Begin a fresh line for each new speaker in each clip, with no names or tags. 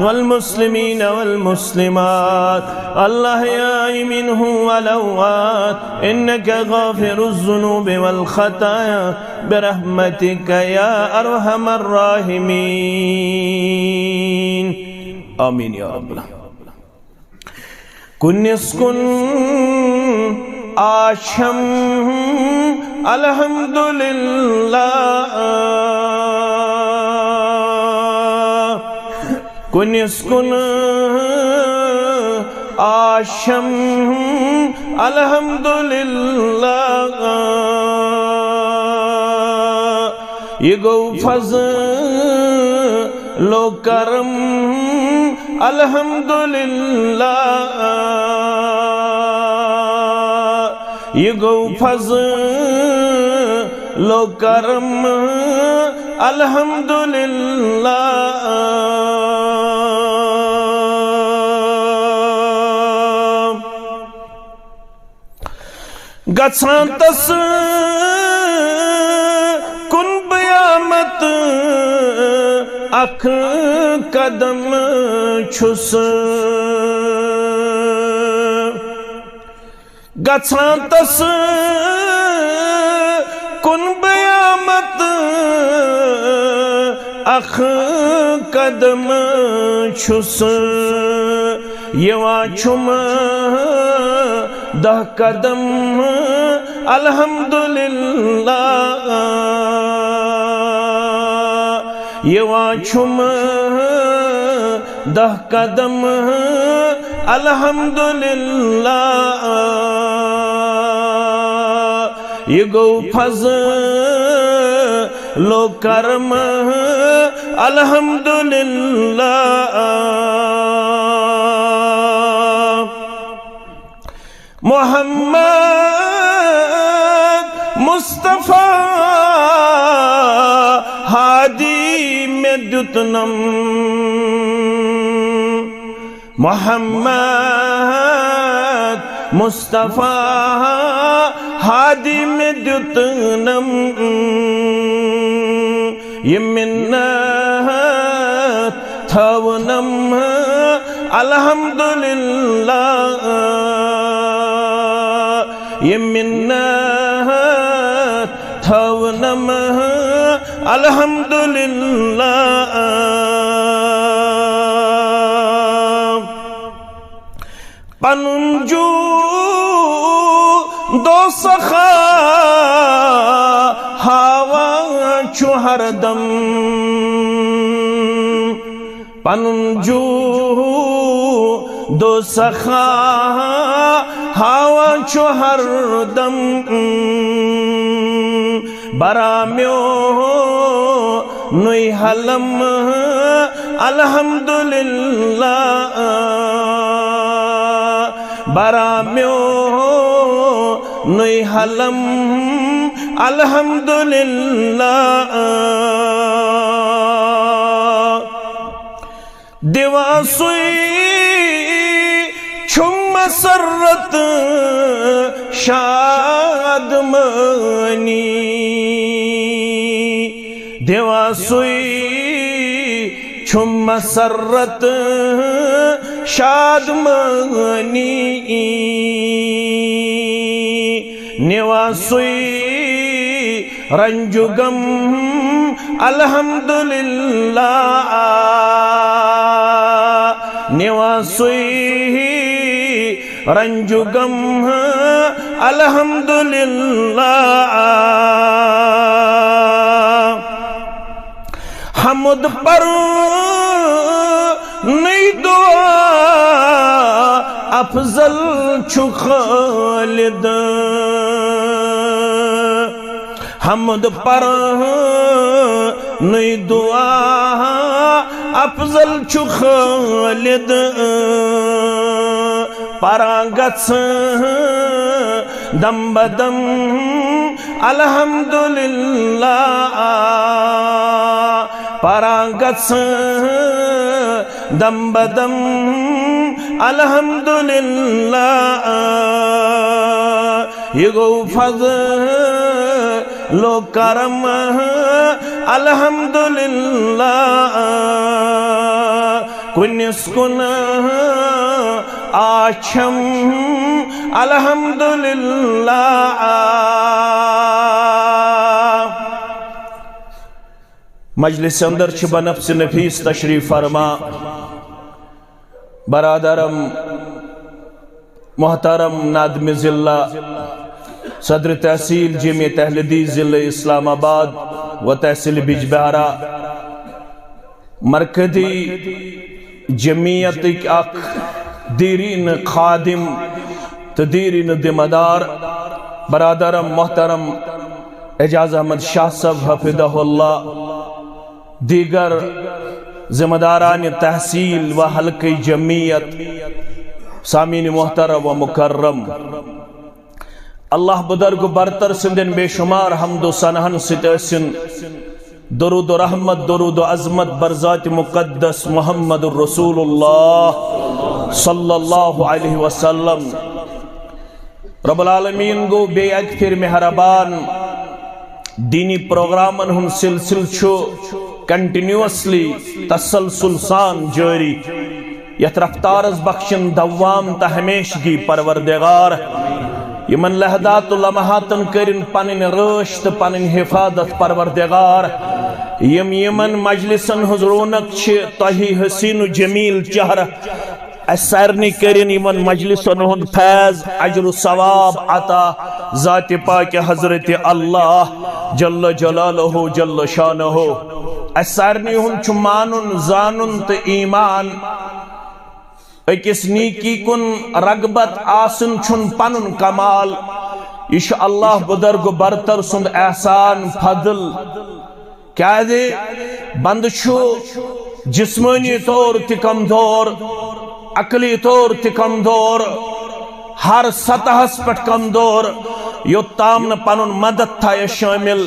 والمسلمين والمسلمات الأحياء منهم والأموات إنك غافر الذنوب والخطايا برحمتك يا أرحم الراحمين آمين يا رب العالمين كن اسكن آشم الحمد لله كن اسكن آشم الحمد لله يگو فضل و کرم الحمدللہ يگو فضل و کرم الحمدللہ گژھان تس کن بیامت اکھ قدم چھس گژھان تس کن بیامت اکھ قدم چھس یوان چھم دہ قدم الحمدللہ یوان چھم دہ قدم الحمدللہ یہ گو فضل و کرم الحمدللہ محمد مصطفیٰ ہادی میں دتنم محمد مصطفیٰ ہادی میں دتنم یہ منت تھونم الحمدللہ یہ منت تھونم الحمدللہ پنن جو دو سخا ہوا چھو ہر دم پنن جو دو سخا ہوا چھو ہر دم برامیو نوی حلم الحمدللہ برامیو نوی حلم الحمدللہ دیواسوی چھم مسرت شادمانی دیواسوی چھم مسرت شادمانی نیواسوی رنجگم الحمدللہ نیواسوی رنجگم الحمدللہ حمد پر نئی دعا افضل چھو خالد حمد پر نئی دعا افضل چھو خالد پرانگت دم بدم الحمدللہ پرانگت دم بدم الحمدللہ یہ گو فضل و کرم الحمدللہ کنس کن آچھم الحمدللہ مجلس اندر چھ بنفس نفیس تشریف فرما برادرم محترم نادم ضلع صدر تحصیل جامعہ اہل حدیث ضلع اسلام آباد و تحصیل بجبہارہ مرکزی جمعیت اک دیرین خادم تدیرین ذمہ دار برادرم محترم اعجاز احمد شاہ صاحب حفظہ اللہ دیگر ذمہ داران تحصیل و حلقہ جمعیت سامعین محترم و مکرم اللہ بدرگ برتر سندن بے شمار حمد و ثناء ستسن درود و رحمت درود و عظمت برذات مقدس محمد الرسول اللہ صلی اللہ علیہ وسلم رب العالمین گو بے ایک پھر مہربان دینی پروگرامن ہن سلسل چھو کنٹینیوسلی تسلسل سان جاری یت رفتارز بخشن دوام تا ہمیشگی پروردگار یمن لحظات و لمحاتن کرن پنن رشت پنن حفاظت پروردگار یمن مجلسن ہز رونق چھ تہی حسین و جمیل چہرہ سارنی کرن یمن مجلسن ہند فیض اجر و ثواب عطا ذات پاک حضرت اللہ جل جلالہ جل شانہ سارنی ہند چھ مانن زانن تو ایمان اکس نیکی کن رغبت آسن چھن پنن کمال یہ اللہ بدرگ برتر سند احسان فضل کیا دے بند چھو جسمانی طور تی کمزور عقلی طور تی کمزور ہر سطح پٹ کمزور یوتام پنن مدد تھا شامل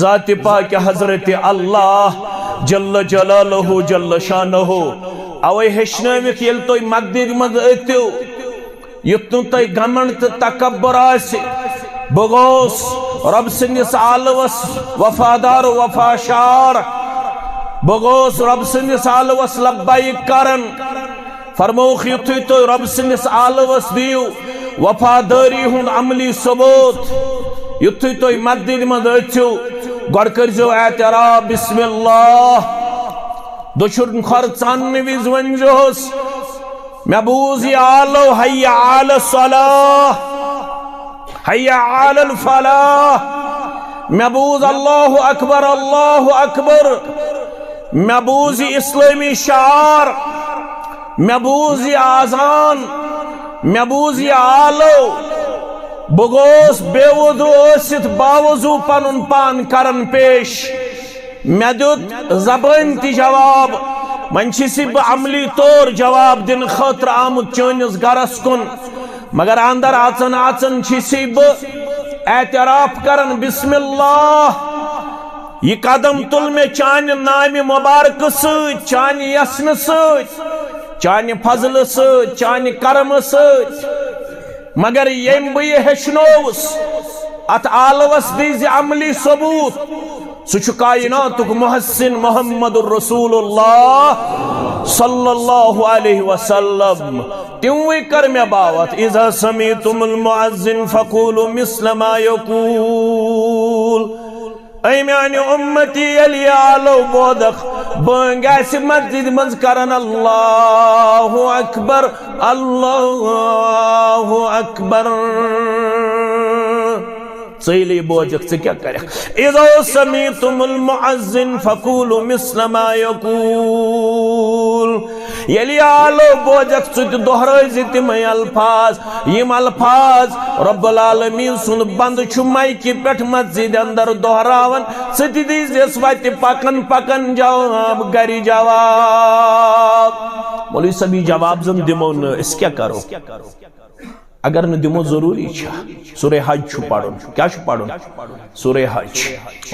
ذات پاک حضرت اللہ جل جلالہ جل شانہ اوے ہشنوک یل تو مقدر مد اتو یتن تو گمنڈ تکبر آسی بگوس رب سندس آلوس وفادار وفاشار بگوس رب سندس آلوس لبائک کرن فرموخ یتن تو رب سندس آلوس دیو وفاداری ہن عملی ثبوت یتن تو مقدر مد اتو گوڑ کرزو اعتراف بسم اللہ دشرن خرچان ویز ونجوس مبوز آلو حی آل الصلاة حی آل الفلاح مبوز اللہ اکبر مبوز اسلامی شعار مبوز آزان مبوز آلو بگوس بے وضو اسد باوضو پنن پان کرن پیش میں دیت زبان تی جواب من چیسی با عملی طور جواب دن خطر آمد چونیس گرس کن مگر اندر آچن چیسی با اعتراف کرن بسم اللہ یہ قدم تل میں چانی نام مبارک سوچ چانی یسن سوچ چانی فضل سوچ چانی کرم سوچ مگر یم بی ہشنوس ات آلوس دیزی عملی ثبوت سچ کائناتک محسن محمد الرسول اللہ صلی اللہ علیہ وسلم تیوئی کر میں باوت اذا سمیتم المعزن فقولوا مثل ما یقول اے میانی امتی علی آلو بودخ بانگ ایسی مسجد منز کرن اللہ اکبر اللہ اکبر سیلی بوجک سے کیا کرے اذا سمیتم المعزن فقولوا مثل ما یقول یلی آلو بوجک سوچ دہرائی زیتی میں الفاظ یم الفاظ رب العالمین سن بند چھمائی کی پیٹھ مسجد اندر دہراون ستی دیز اس وقت پکن پکن جواب گری جواب مولی سبھی جواب زن دمون اس کیا کرو اگر نہ دمو ضروری چھا سورہ حج چھو پاڑھن کیا چھو پاڑھن سورہ حج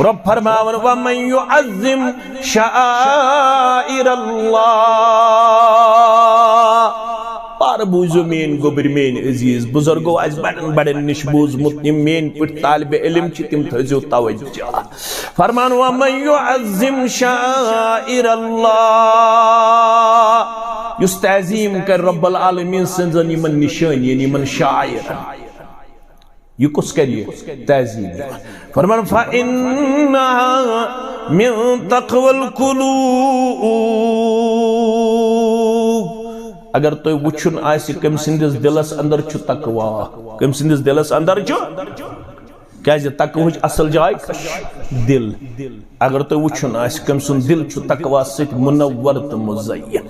رب فرماون وَمَنْ يُعَظِّمْ شَعَائِرَ اللَّهِ بار بوزو مین گوبر مین عزیز بزرگو از بڑن بڑن نش بوزمت یم مین پٹ طالب علم چھ تم تھزو توجہ فرمان ومن يعظم شعائر اللہ یس تعظیم کر رب العالمین سنزن یمن نشان یعنی یمن شاعر یہ کس کریے تعظیم فرمان فَإِنَّهَا مِن تَقْوَى الْقُلُوبِ اگر تو وچھن آئیسی کم سندس دلس اندر چھو تقوی کم سندس دلس اندر چھو کیا جی تقوی اصل جائے دل اگر تو وچھن آئیسی کم سن دل چھو تقوی ست منورت مزین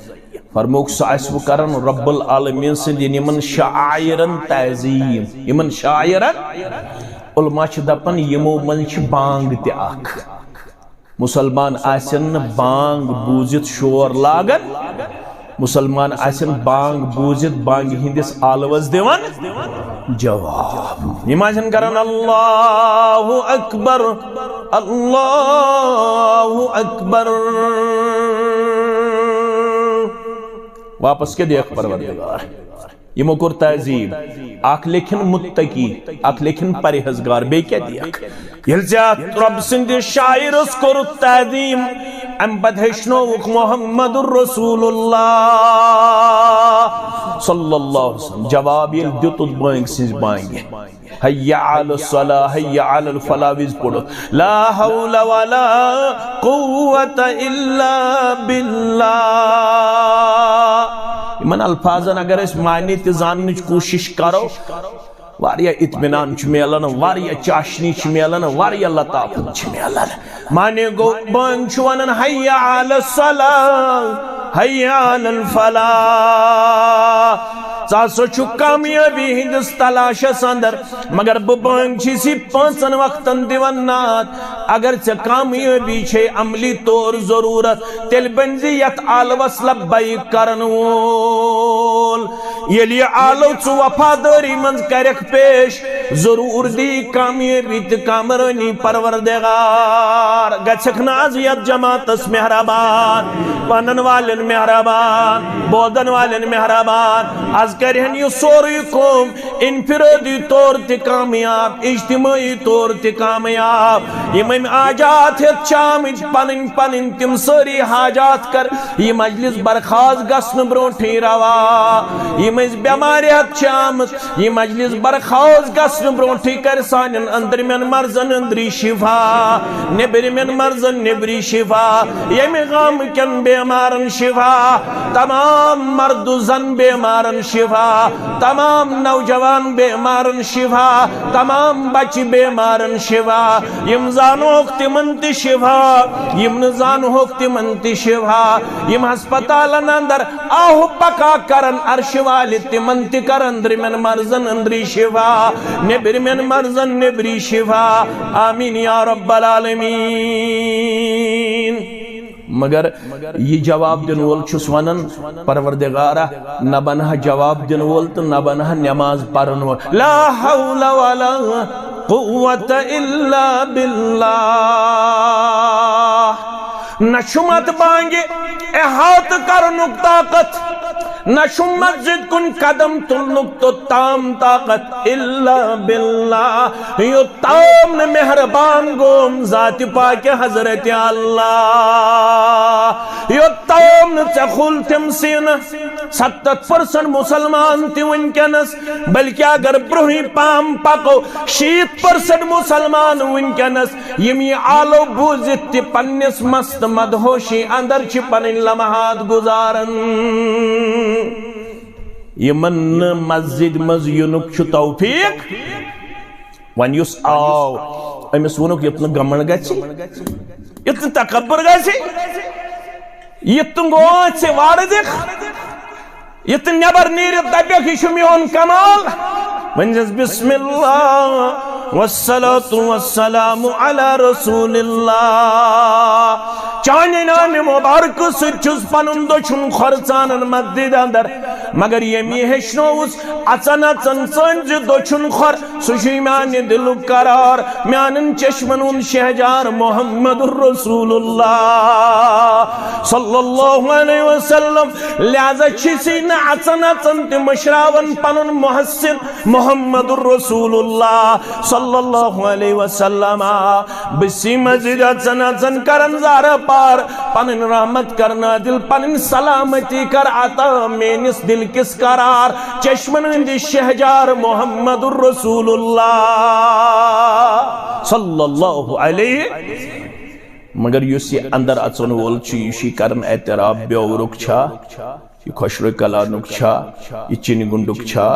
فرموک سائسو کرن رب العالمین سند یمن شاعرن تعظیم یمن شاعرن علماء چھ دپن یمو من چھ بانگ تے اخ مسلمان آسن بانگ بوزت شور لاگن مسلمان آسن بانگ بوزت بانگ ہندس آلوز دیوان جواب نمازن کرن اللہ اکبر اللہ اکبر واپس کے دیکھ پروردگار یہ مکر تعظیم آکھ لیکن متقی آکھ لیکن پرہزگار بے کیا دیکھ یلزیات رب سند شاعر اس کر تعظیم ام بدہشنوک محمد الرسول اللہ صلی اللہ علیہ وسلم جواب یہ دیتت بائنگ سنز بائنگ حیا علی الصلاة حیا علی الفلاح ویز پڑھو لا حول ولا قوة الا باللہ من الفاظن اگر اس معنی تزاننے کوشش کرو واریا اطمینان چھ میلن واریا چاشنی چھ میلن واریا لطافت چھ میلن معنی گو بانگ چوانن حیا علی الصلاة حیا علی الفلاح ساسو چھو کامیابی ہندس تلاشس اندر مگر بانگ چیسی پانچن وقتن دیونات اگر چھ کامیابی چھے عملی طور ضرورت تل بنزیت آلوس لبائی کرنول یلی آلو چو وفاداری منز کرک پیش ضرور دی کامیابی تکامرنی پروردگار گچھک نازیت جماعت اس مہربان پانن والن مہربان بودن والن مہربان از کرہن یہ سوری قوم انفرادی طور تی کامیاب اجتماعی طور تی کامیاب یہ میں آجات ہے چامج پنن پنن تم سری حاجات کر یہ مجلس برخواست گسن برونٹھی روا یہ میں بیماریت چامت یہ مجلس برخواست گسن برونٹھی کر سانن اندر من مرزن اندری شفا نبری من مرزن نبری شفا یہ میں غام کن بیمارن شفا تمام مرد و زن بیمارن شفا تمام نوجوان بیمارن شفا تمام بچ بیمارن شفا یم زانو ہوکتی منتی شفا یم نزانو ہوکتی منتی شفا یم ہسپتالن اندر آہو پکا کرن عرش والی تی منتی کرن در من مرزن اندری شفا نبر من مرزن نبری شفا آمین یا رب العالمین مگر یہ جواب دنول چھس ونن پروردگارہ نہ بنہ جواب دنول تو نہ بنہ نماز پرنول لا حول ولا قوة الا باللہ نہ شمت بانگے احاط کرنک طاقت نہ مسجد کن قدم تلنک تو تام طاقت الا باللہ یو تام مہربان گوم ذات پاک حضرت اللہ یو تام چخول تمسین 70% مسلمان تی ونکنس بلکہ اگر بروہی پام پاکو 60% مسلمان ونکنس یمی آلو بوزت تی پنس مست مدہوشی اندر چی پنن لمحات گزارن یمن مسجد مزینک چھو توفیق ون یس آو امس ونک یتن گمن گچی یتن تکبر گچی یتن گوچ سے واردخ یتن نبر نیرت دبیک یہ میون کمال ونجز بسم اللہ والصلاة والسلام على رسول اللہ چانے نام مبارک سچس پنن دچن خرچانن مسجد اندر مگر یمی ہشنوس اچن اچن سنج دچن خر سشی میانی دل قرار میانن چشمنون شہجار محمد الرسول اللہ صلی اللہ علیہ وسلم لہذا چھسی نا اچن اچن تی مشراون پنن محسن محمد الرسول اللہ صلی اللہ علیہ وسلم بسی مزید اچن اچن کرن زار پار پنن رحمت کرنا دل پنن سلامتی کر عطا مینس دل کس قرار چشمن اندی شہجار محمد الرسول اللہ صلی اللہ علیہ مگر یس یہ اندر اچن وول یہ کرن اعتراف بیورک چھا یہ خوشر کلانک چھا یہ چین گنڈک چھا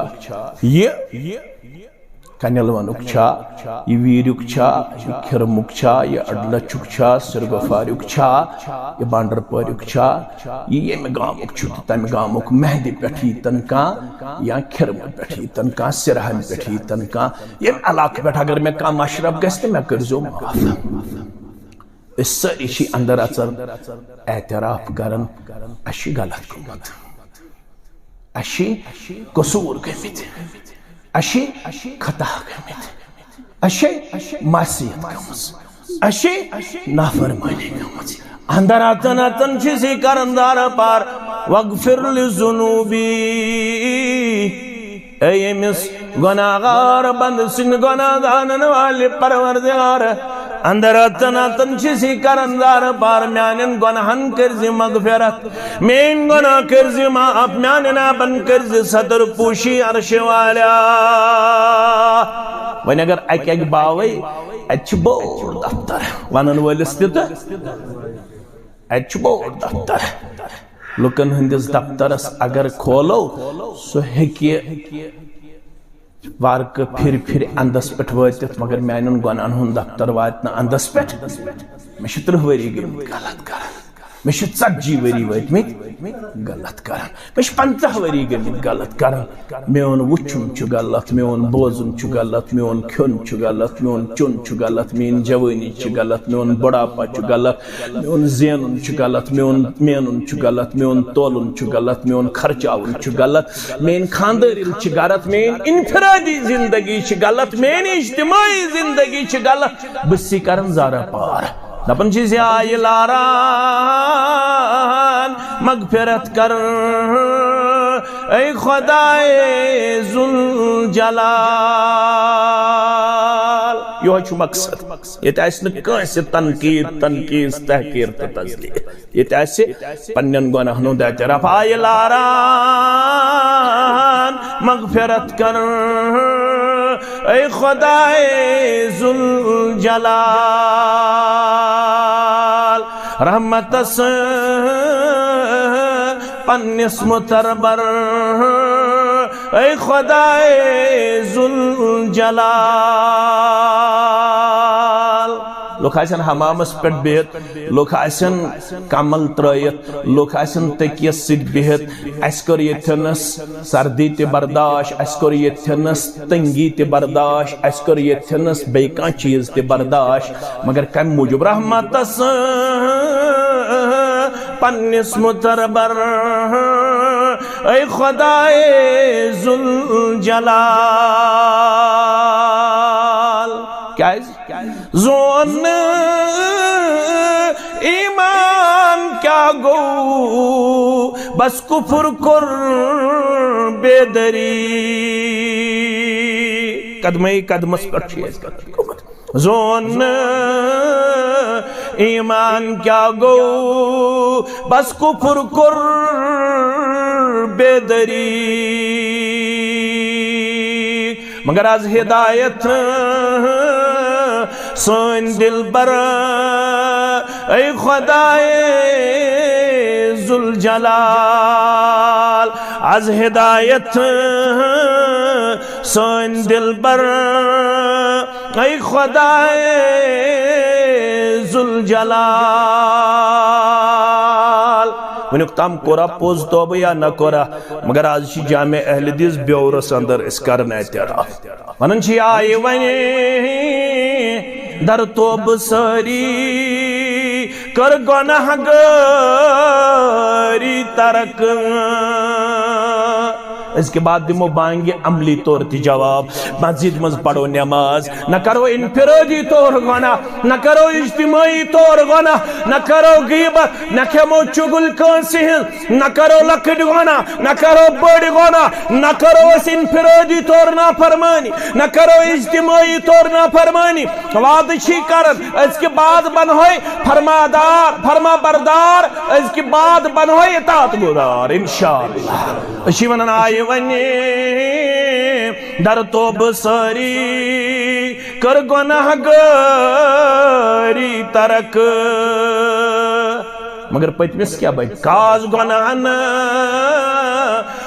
یہ کنل ونک چھا یہ ویرک چھا یہ کھرمک چھا یہ اڈلچک چھا سرگفارک چھا یہ بانڈر پورک چھا یہ میں گامک چھو تم گامک مہدی پیٹھی تنکا یا کھرم پیٹھی تنکا سرہن پیٹھی تنکا یہ علاقہ بیٹھا اگر میں کام مشرب گستے میں کرزو معاف اس ساری چی اندر اچر اعتراف کرن اشی غلط کمت اشی قصور گمت اشی خطا گمت اشی معصیت گمت اشی نافرمانی گمت اندر اچن چیزی کرن دار پار وغفر لذنوبی اے مس گناہگار بند سن گناہ دانن والی پروردگار اندر اچن چیزی کرن دار پار میانن گناہن کرزی مغفرت مین گناہ کرزی معاف میانن بن کرزی صدر پوشی عرش والا ون اگر ایک باوی اچھ بور دفتر ونن ولستت اچھ بور دفتر لکن ہندس دفترس اگر کھولو سو ہکی وارک پھر اندس پٹ واتت مگر میانن گناہن ہند دفتر واتنا اندس پٹ میں 30 وری گمت غلط کران میں 40 وری واتمت غلط کران میں 50 وری گمت غلط کران میون وچھن چھ غلط میون بوزن چھ غلط میون کھن چھ غلط میون چون چھ غلط مین جوانی چھ غلط میون بڑاپا چھ غلط میون زینن چھ غلط میون مینن چھ غلط میون تولن چھ غلط میون خرچاون چھ غلط مین خاندرل چھ غلط مین انفرادی زندگی چھ غلط مین اجتماعی زندگی چھ غلط بسی کرن زارا پار دپن چیز آئی لاران مغفرت کر اے خدائے ذوالجلال یہ چھو مقصد یہ تیس نکانس تنقید تحقیر تذلیل یہ تیس پنن گناہنوں دیتے رف آئی لاران مغفرت کر اے خدائے ذوالجلال رحمت سے پنس متربر اے خدائے ذوالجلال لوگ آسن حمامس پٹ بہت لوگ آسن کمل ترائیت لوگ آسن تکیس سید بہت اس کر یتنس سردی تی برداشت اس کر یتنس تنگی تی برداشت اس کر یتنس بیکان چیز تی برداشت مگر کم موجب رحمت سے پنس متربر اے خدائے ذوالجلال کیا ہے زون ایمان کیا گو بس کفر کر بیدری قدمئی قدمس پر چیز زون ایمان کیا گو بس کفر کر بیدری مگر از ہدایت سون دل بر اے خدائے ذوالجلال از ہدایت سون دل بر اے خدائے ذوالجلال ونیک تام کورا پوز توبہ یا نہ کورا مگر آج چی جامع اہل حدیث بیورس اندر اس کرن اعتراف ونن چی آئی ونی در توب سری کر گناہ گاری ترک اس کے بعد دمو بانگے عملی طور تی جواب مسجد مز پڑھو نماز نہ کرو انفرادی طور گناہ نہ کرو اجتماعی طور گناہ نہ کرو غیبت نہ کھمو چگل کانسی نہ کرو لکڑ گناہ نہ کرو بڑ گناہ نہ کرو اس انفرادی طور نافرمانی نہ کرو اجتماعی طور نافرمانی وعد چھی کرن اس کے بعد بنوئی فرما بردار اس کے بعد بنوئی اطاعت گزار انشاءاللہ اسی ونن آئی ونی در تو بسری کر گناہ گاری ترک مگر پتمس کیا بھائی کاز گناہن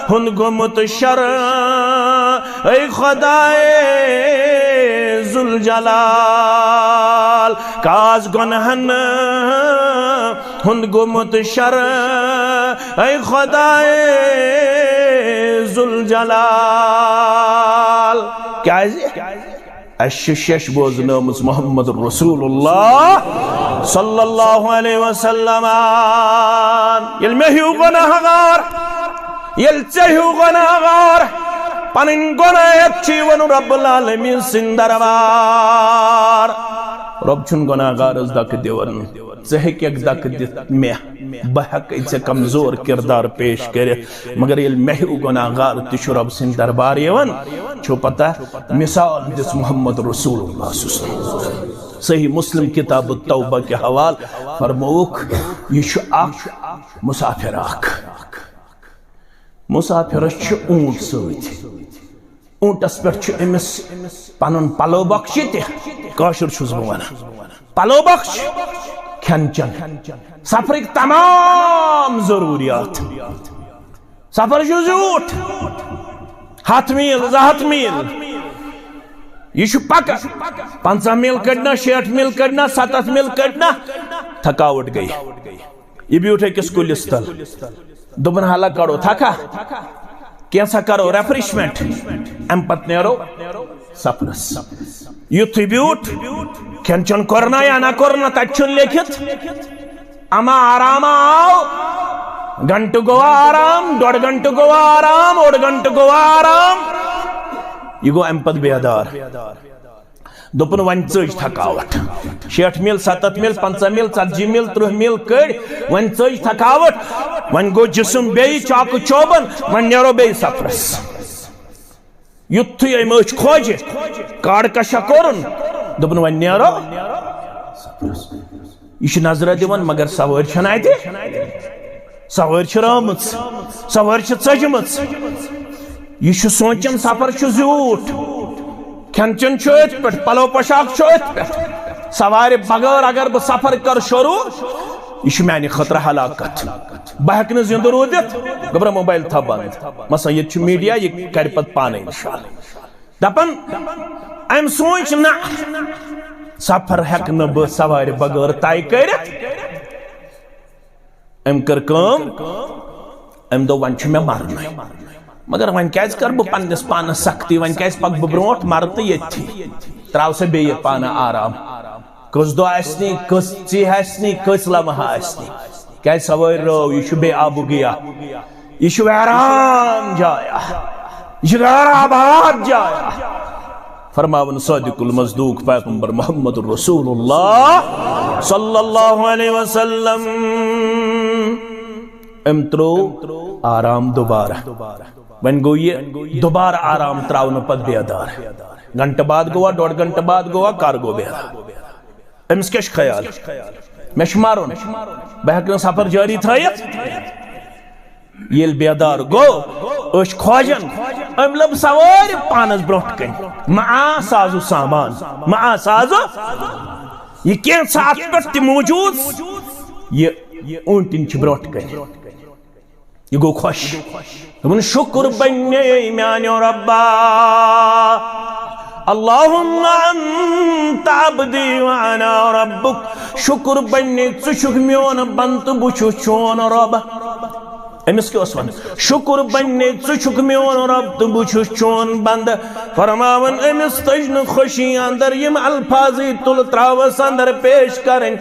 ہن گمت شر اے خدائے ذوالجلال کاز گناہن ہن گمت شر اے خدائے ذوالجلال کیا ہے الشش بوزنامس محمد رسول اللہ صلی اللہ علیہ وسلم یل مہیو گناہ گار یل چہیو گناہ گار پنن گناہ چی ونو رب العالمین سندروار رب چون گناہ گار از دک دیون ذہک یک دک دیت میں بحق سے کمزور کردار پیش کرے مگر یہ محو گناہ گار تشو رب سن دربار یون چھو پتہ مثال جس محمد رسول اللہ صلی اللہ علیہ وسلم صحیح مسلم کتاب التوبہ کے حوال فرموک یہ شو آخ مسافر آخ مسافر چھو اونٹ سویت اونٹ اس پر چھو امس پانون پلو بخشی تے کاشر چھو زبوانا پلو بخش کھن چن سفر ایک تمام ضروریات سفر چھو زیوٹ 7 میل 7 میل یہ چھو پکا 50 میل کڑنا 60 میل کڑنا 70 میل کڑنا تھکاوٹ گئی یہ بھی اٹھے کس کو لستل دوبن حالا کرو تھکا کیسا کرو ریفریشمنٹ امپت نیرو سفرس یوتھی بیوٹ کھن چن کرنا یا نہ کرنا تچن لیکھت اما آرام آو گھنٹ گو آرام 1.5 گھنٹ گو آرام 1.5 گھنٹ گو آرام یہ گو امپت بیدار دوپن ون چج تھکاوٹ 60 میل 70 میل 50 میل 40 میل 30 میل کڑ ون چج تھکاوٹ ون گو جسم بی چاک چوبن ون نیرو بی سفرس یتھی مچ کھوج کاڑ کشا کورن دوپن ون نیرو سفرس یہ نظر دیون مگر سوار چھن اتہ سوار چھ رامت سوار چھ ژجمت یہ سوچن سفر چھ زیوٹ کھن چن چھ پہ پلو پوشاک چھ پہ سوار بغیر اگر بہ سفر کر شروع یہ میانہ خطرہ ہلاکت بہ ہیکہ نہ زندہ روزت گبر موبائل تھا بند مثلا یہ میڈیا یہ کر پت پانے انشاءاللہ دپن ام سوچ نہ سفر ہیک نہ بہ سوار بغیر طے کرت ام کر کام ام دو ون چھ میں مرنے مگر ون کیاز کر بہ پنس پانس سختی ون کیاز پک بہ برونٹ مر تو یتھی تراو سے بے پانا آرام کس دو آسنی کس چی آسنی کس لمحہ آسنی کیا سوار رو یہ بے آبو گیا یہ ویران جایا یہ غیر آباد جایا فرماون صادق المصدوق پیغمبر محمد رسول اللہ صلی اللہ علیہ وسلم امترو آرام دوبارہ ون گو یہ دوبارہ آرام تراؤن پت بیدار گھنٹہ بعد گوا 1.5 گھنٹہ بعد گوا کار گو بیدار امس کش خیال مش مارون بہکن سفر جاری تھایت یل بیدار گو اش کھوجن ام لب سوار پانس بروٹ کن معا سازو سامان معا سازو یہ کین ساتھ پر موجود یہ اونٹن چھ بروٹ کن یہ گو خوش من شکر بنی میانو ربا اللہم انت عبدی وانا ربک شکر بنی ژٕ چھُکھ میون بنت بہ چھُس چون رب امس کیا ون شکر بننے ژھک میون رب تو بچھس چون بند فرماون امس تجن خوشی اندر یم الفاظی تل تراوس اندر پیش کرن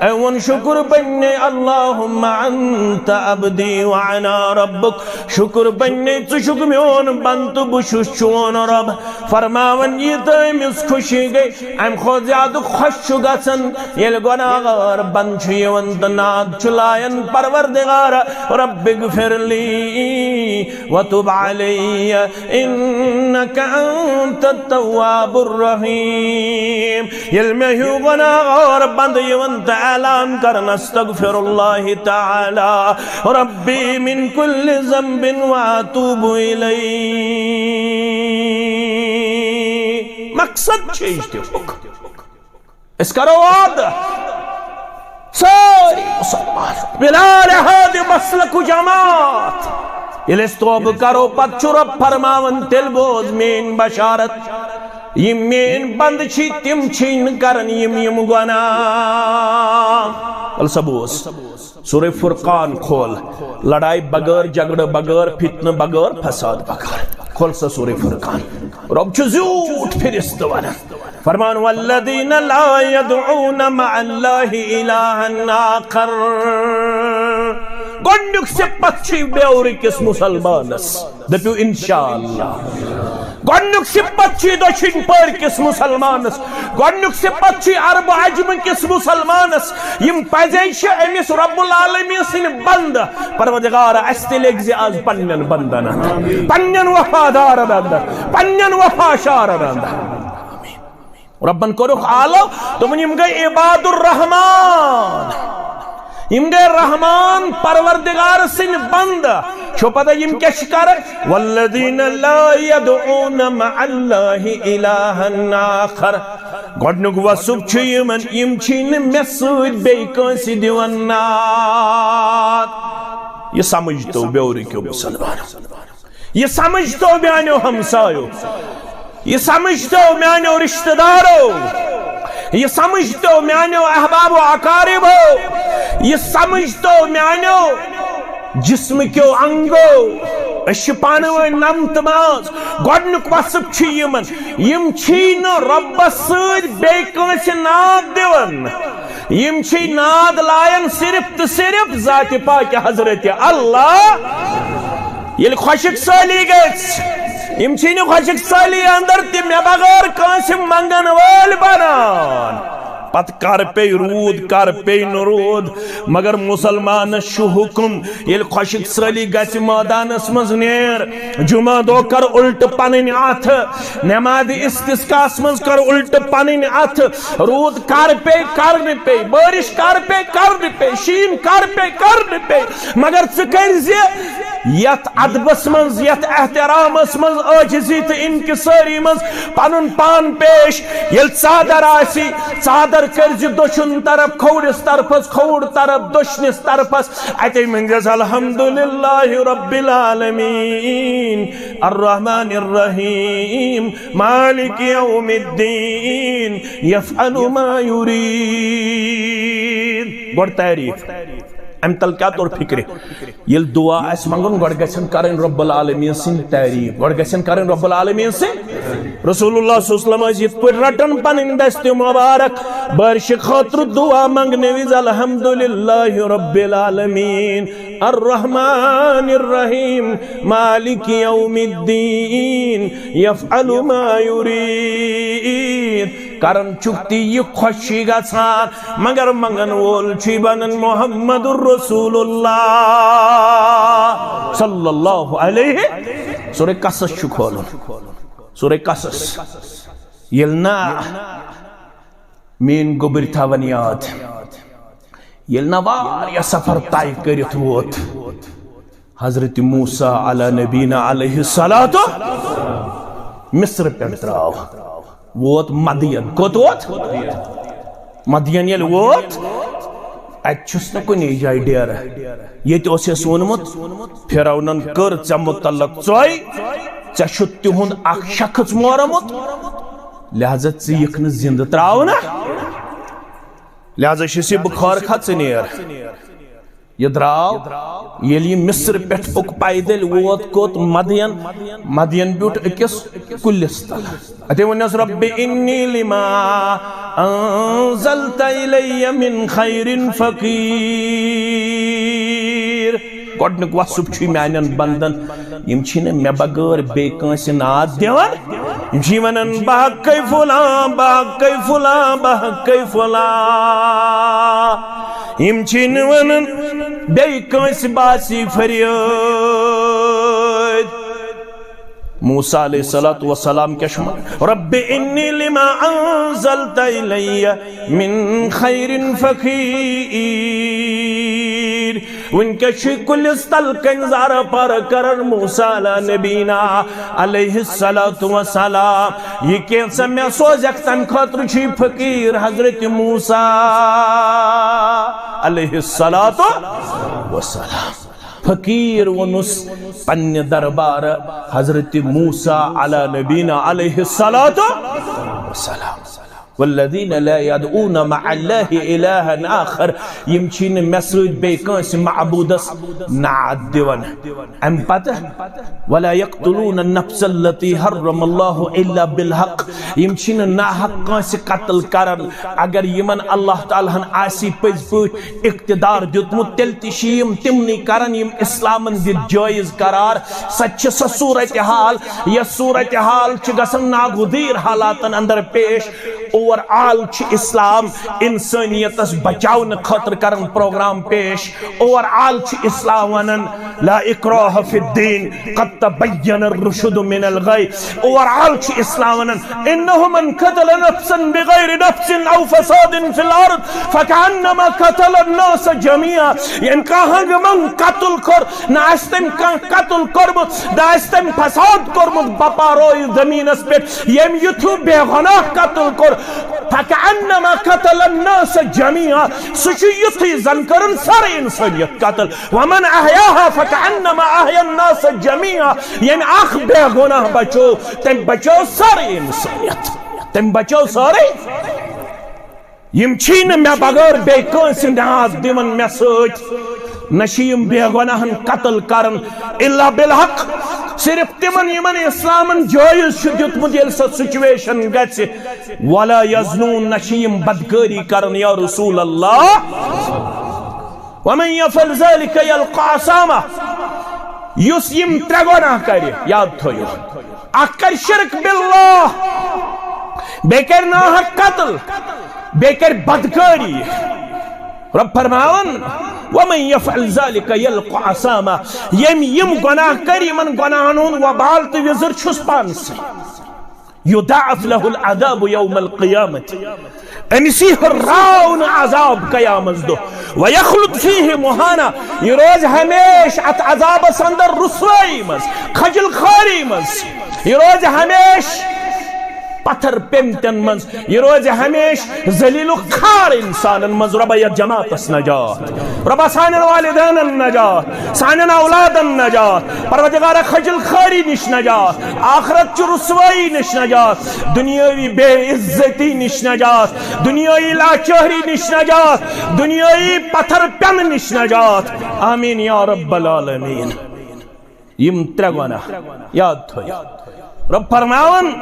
اون شکر بننے اللہم انت عبدی وانا ربک شکر بننے ژھک میون بند تو بچھس چون رب فرماون یہ تو امس خوشی گئی ام خود زیادہ خوش گژھن یل گناہگار بند چھ یوان تو ناد چلائن پروردگار رب اغفر لي وتب علي إنك أنت التواب الرحيم يلمه غناغر بند يوانت اعلان کرنا استغفر الله تعالى ربي من كل ذنب واتوب إليه مقصد چیز دیوک اس کرو وعدہ ساری مسلمان بلال ہادی مسلک جماعت یل توب کرو پت رب فرماون تیل بوز مین بشارت یم مین بند چھی تم چھین کرن یم گناہ السبوس سورہ فرقان کھول لڑائی بغیر جھگڑ بغیر فتنہ بغیر فساد بغیر کھول سا سورہ فرقان رب چھ زیوٹ فرست ونن فرمان والذین لا يدعون مع اللہ الہا آخر گنڈک سے پچھی بیوری کس مسلمانس دپیو انشاءاللہ گنڈک سے پچھی دوچھن پر کس مسلمانس گنڈک سے پچھی عرب عجم کس مسلمانس یم پزیش امس رب العالمین سن بند پروردگار استلیگ زی آز پنین بندن پنین وفادار اندر پنین وفاشار اندر ربن کرو آلو تو من یم گئی عباد الرحمن یم گئی رحمان پروردگار سن بند چھو پتہ یم کیا شکار والذین لا يدعون مع اللہ الہا آخر گوڑنک وصف چھو یم چھین مسود بے کنسی دیونات یہ سمجھتو بیوری کیوں مسلمان یہ سمجھتو بیانیو ہمسایو یہ سمجھتو میانیو رشتہ دارو یہ سمجھتو میانیو احباب و اقاربو یہ سمجھتو میانیو جسم کیو انگو اشپانو نمت ماز گوڑنک وصف چھی یم چھی نو رب سید بے کنس ناد دیون یم چھی ناد لائن صرف تو صرف ذات پاک حضرت اللہ یہ خوشک سالی گیس یم چھی نو خوشک سالی اندر تی میں بغیر کانسی منگن وال بنان پت کر پی رود کر پی نرود مگر مسلمان شو حکم یل خوشک سالی گیس مادان اسمز نیر جمعہ دو کر الٹ پنین آتھ نماز استسقاء اسمز کر الٹ پنین آتھ رود کر پی بارش کر پی شین کر پی مگر چکر زی یت ادبس منز یت احترامس منز عاجزی تو انکساری منز پنن پان پیش یل ژادر آسی ژادر کرزی دشن طرف کھوڑس طرفس کھوڑ طرف دشنس طرفس اتے منجز الحمدللہ رب العالمین الرحمن الرحیم مالک یوم الدین یفعل ما یرید گوڑ تعریف ام تل کیا طور فکر یل دعا اس منگن گوڑ گسن کرن رب العالمین سن تعریف گوڑ گسن کرن رب العالمین سن رسول اللہ صلی اللہ علیہ وسلم یت پر رٹن پنن دست مبارک بارش خاطر دعا منگنے وز الحمدللہ رب العالمین الرحمن الرحیم مالک یوم الدین یفعل ما یرید کرن چکتی یہ خوشی گسان مگر منگن وول چی بنن محمد رسول اللہ صلی اللہ علیہ سورہ قصص شکولن سورہ قصص یلنا مین گبر تھاون یاد یلنا واریا سفر طے کرت ووت حضرت موسیٰ علی نبینا علیہ الصلاۃ مصر پہ تراو ووت مدین کوت ووت مدین یل ووت اتچس نا کنی جائے ڈیر یہ اسے سونمت پھرونن کر ژے متعلق ژوئی ژے چھُ تِہُنٛد اکھ شخص مورمت لہذا ژٕ یِکھ نہٕ زندٕ تراونا لہذا چھُس یہِ بخار کھا ژٕ نیر یہ دراو یلی مصر پیٹھ پک پائدل ووت کوت مدین بیوٹ اکس کلس تل اتے ونیس رب انی لما انزلت الی من خیر فقیر گوڑنک وصف چھ میانن بندن یم چھنے میں بغیر بے کانس ناد دیوان یم چھ ونن بحقی فلان بحقی فلان بحقی فلان یم چھن ونن بے کانس باسی فریاد موسیٰ علیہ السلام کیا شما رب انی لما انزلت الی من خیر فقیر ان کے شکل استل کنزار پر کرن موسیٰ علیہ نبینا علیہ السلام یہ کیسا میں سوزک تن خطر چھی فقیر حضرت موسیٰ علیہ السلام فقیر ونس پن دربار حضرت موسیٰ علی نبینا علیہ السلام والذین لا يدعون مع اللہ الہا آخر یمچین مسجد بیکانس معبودس نعد دیون ام پتہ ولا يقتلون النفس التي حرم اللہ الا بالحق یمچین ناحق کانس قتل کرن اگر یمن اللہ تعالیٰ آسی پز پوٹ اقتدار دیتمت تلتشیم تمنی کرن یم اسلامن دی جائز قرار سچ سا صورتحال یہ صورتحال چھ گسن ناگزیر حالاتن اندر پیش اور آل چھ اسلام انسانیت اس بچاون خطر کرن پروگرام پیش اور آل چھ اسلام ونن لا اکراہ فی الدین قد تبین الرشد من الغی اور آل چھ اسلام ونن انہو من قتل نفسا بغیر نفس او فساد فی الارض فکانما قتل الناس جميعا یعنی کہاں من قتل کر نہ استم قتل کرمت نہ استم فساد کرمت بپاروی زمین اس پہ یم یتھو بے گناہ قتل کر فکانما قتل الناس جميعا سچو یتھی زنکرن سر انسانیت قتل ومن احیاها فکانما احیا الناس جميعا یعنی آخ بے گناہ بچو تم بچو سر انسانیت تم بچو سارے یم چھین میں بغیر بے کانس ناز دیون میں سوچ نشیم بے گناہن قتل کرن الا بالحق صرف تمن یمن اسلامن جائز دیتمت یل سا سچویشن گژھِ ولا یزنون نشیم بدکاری کرن یا رسول اللہ ومن یفعل ذلك یلقى عصامہ یس یم ترے گناہ کری یاد تھویو اکھ کر شرک باللہ بے کر ناحق قتل بے کر بدکاری رب فرماون ومن يفعل ذلك يلقى عصاما یم گناہ کری من گناہنون وبال تو وزر چھس پانس يضاعف له العذاب يوم القيامة امسی راون عذاب قیامت دو ويخلد فيه مهانا يروز ہمیش ات عذاب سندر رسوائی مز خجل خاری مز يروز ہمیش پتھر پیمتن منز یہ روز ہمیش ذلیل و خار انسان منز ربا یا جماعت اس نجات ربا سانن والدین نجات سانن اولاد نجات پروردگار خجل خاری نش نجات آخرت چو رسوائی نش نجات دنیاوی بے عزتی نش نجات دنیاوی لاچہری نش نجات دنیاوی پتھر پیم نش نجات آمین یا رب العالمین یم ترگونا یاد تھوئی رب فرماون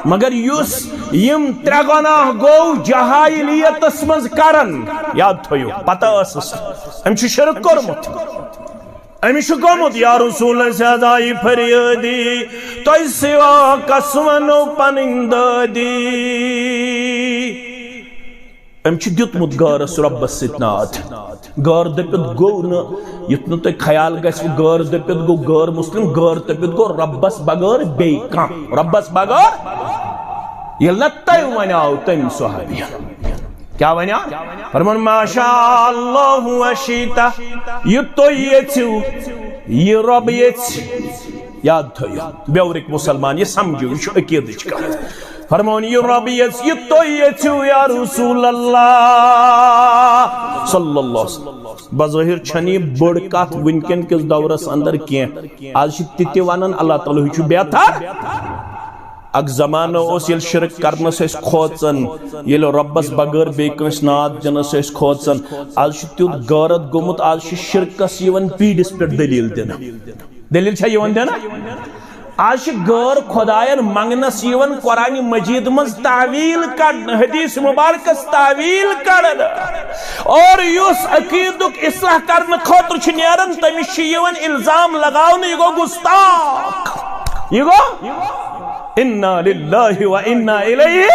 مگر یس یم ترے گناہ گو جہائلیت اسمز کرن یاد تھویو پتہ اسس ام چھ شرک کرمت ام چھ گومت یا رسول سزائی فریادی تو سوا کسونو پنندادی ام چھ دیتمت گارس ربس ستناد گار دپت گو نا یتنو تے خیال گیس گار دپت گو گار مسلم گار دپت گو ربس بغیر بے کام ربس بغیر یہ لطائی ونیاو تم صحابیان کیا ونیا فرمان ما شاء اللہ وشیتا یہ تو یہ رب یہ یاد تھو بیورک مسلمان یہ سمجھو یہ عقید کا فرمان یہ رب یہ تو یا رسول اللہ صلی اللہ علیہ وسلم بظاہر چھنی بڑ کات ونکن کس دورس اندر کیا آج تیتی وانن اللہ تعالیٰ چھو بیتا اک زمانہ اس یل شرک کرنس اس کھوچن یل ربس بغیر بیکنس ناد جنس اس کھوچن آج تیوت غارت گومت آج شرکس یون پیڈس پر دلیل دینا دلیل چھا یون دینا آج غیر خدایان منگنس یون قرآن مجید مز تعویل کڑن حدیث مبارکس تعویل کڑن اور یس عقیدک اصلاح کرن خاطر چھ نیرن تمس چھ یون الزام لگاون یہ گو گستاخ یہ گو انا للہ و انا الیہ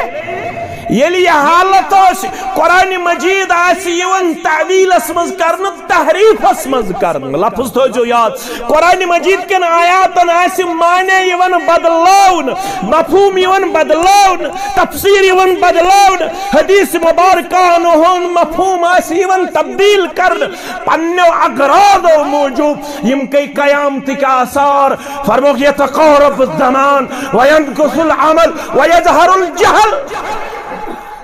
یلی یہ حالت اس قرآن مجید آسی یون تعویل اسمز کرن تحریف اسمز کرن لفظ تو جو یاد قرآن مجید کن آیاتن آسی معنی یون بدلاؤن مفہوم یون بدلاؤن تفسیر یون بدلاؤن حدیث مبارکان ہون مفہوم آسی یون تبدیل کرن پنیو اگراد و موجود یم کئی قیامت کے آثار فرموک یتقارب الزمان وینکس العمل ویظہر الجہل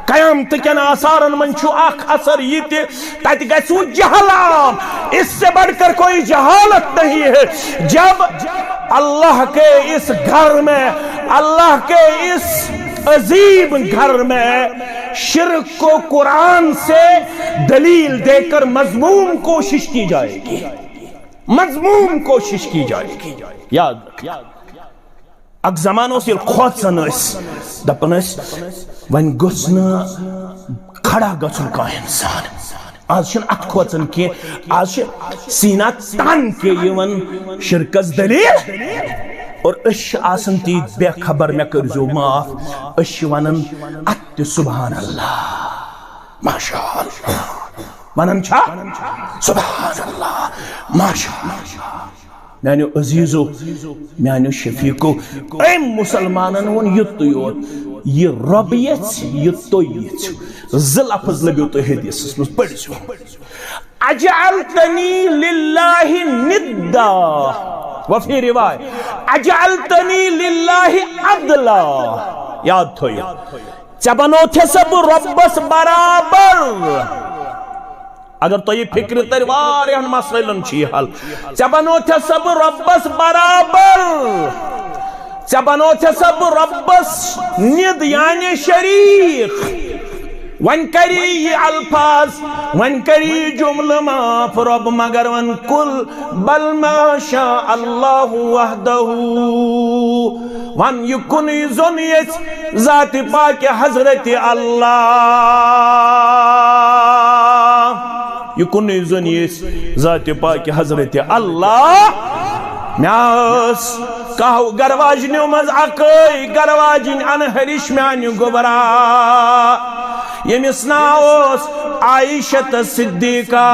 قیامت کن آثارن من چھو آخ اثر یہ تیت گیسو جہل عام اس سے بڑھ کر کوئی جہالت نہیں ہے جب اللہ کے اس گھر میں اللہ کے اس عظیم گھر میں شرک کو قرآن سے دلیل دے کر مضموم کوشش کی جائے گی مضموم کوشش کی جائے گی یاد رکھیں اک زمانوں سے کھوچن اس دپن اس ون گسنا کھڑا گسن کا انسان آج چھن ات کھوچن کی آج سینہ تان کے یون شرکس دلیل اور اش آسن تی بے خبر میں کرزو معاف اش ونن ات سبحان اللہ ماشاء اللہ ونن چھا سبحان اللہ ماشاء اللہ میانو عزیزو میانو شفیقو ایم مسلمانن ون یتو یوت یہ ربیت یتو یت زلفظ لگو تو حدیث اس میں پڑھو اجعلتنی للہ ندا وفی روایت اجعلتنی للہ عدلا یاد تھو چبنو تھے سب ربس برابر اگر تو یہ فکر تروار یہاں مسئلن چی حل چبنو تھے سب ربس برابر چبنو تھے سب ربس ند یعنی شریک ون کری یہ الفاظ ون کری جمل معاف رب مگر ون کل بل ما شاء اللہ وحدہ ون یکن زنیت ذات پاک حضرت اللہ یکن زنیت ذات پاک حضرت اللہ میاس کہو گرواجنیو مز اکئی گرواجن انہرش میانیو گبرا یمس ناوس عائشت صدیقہ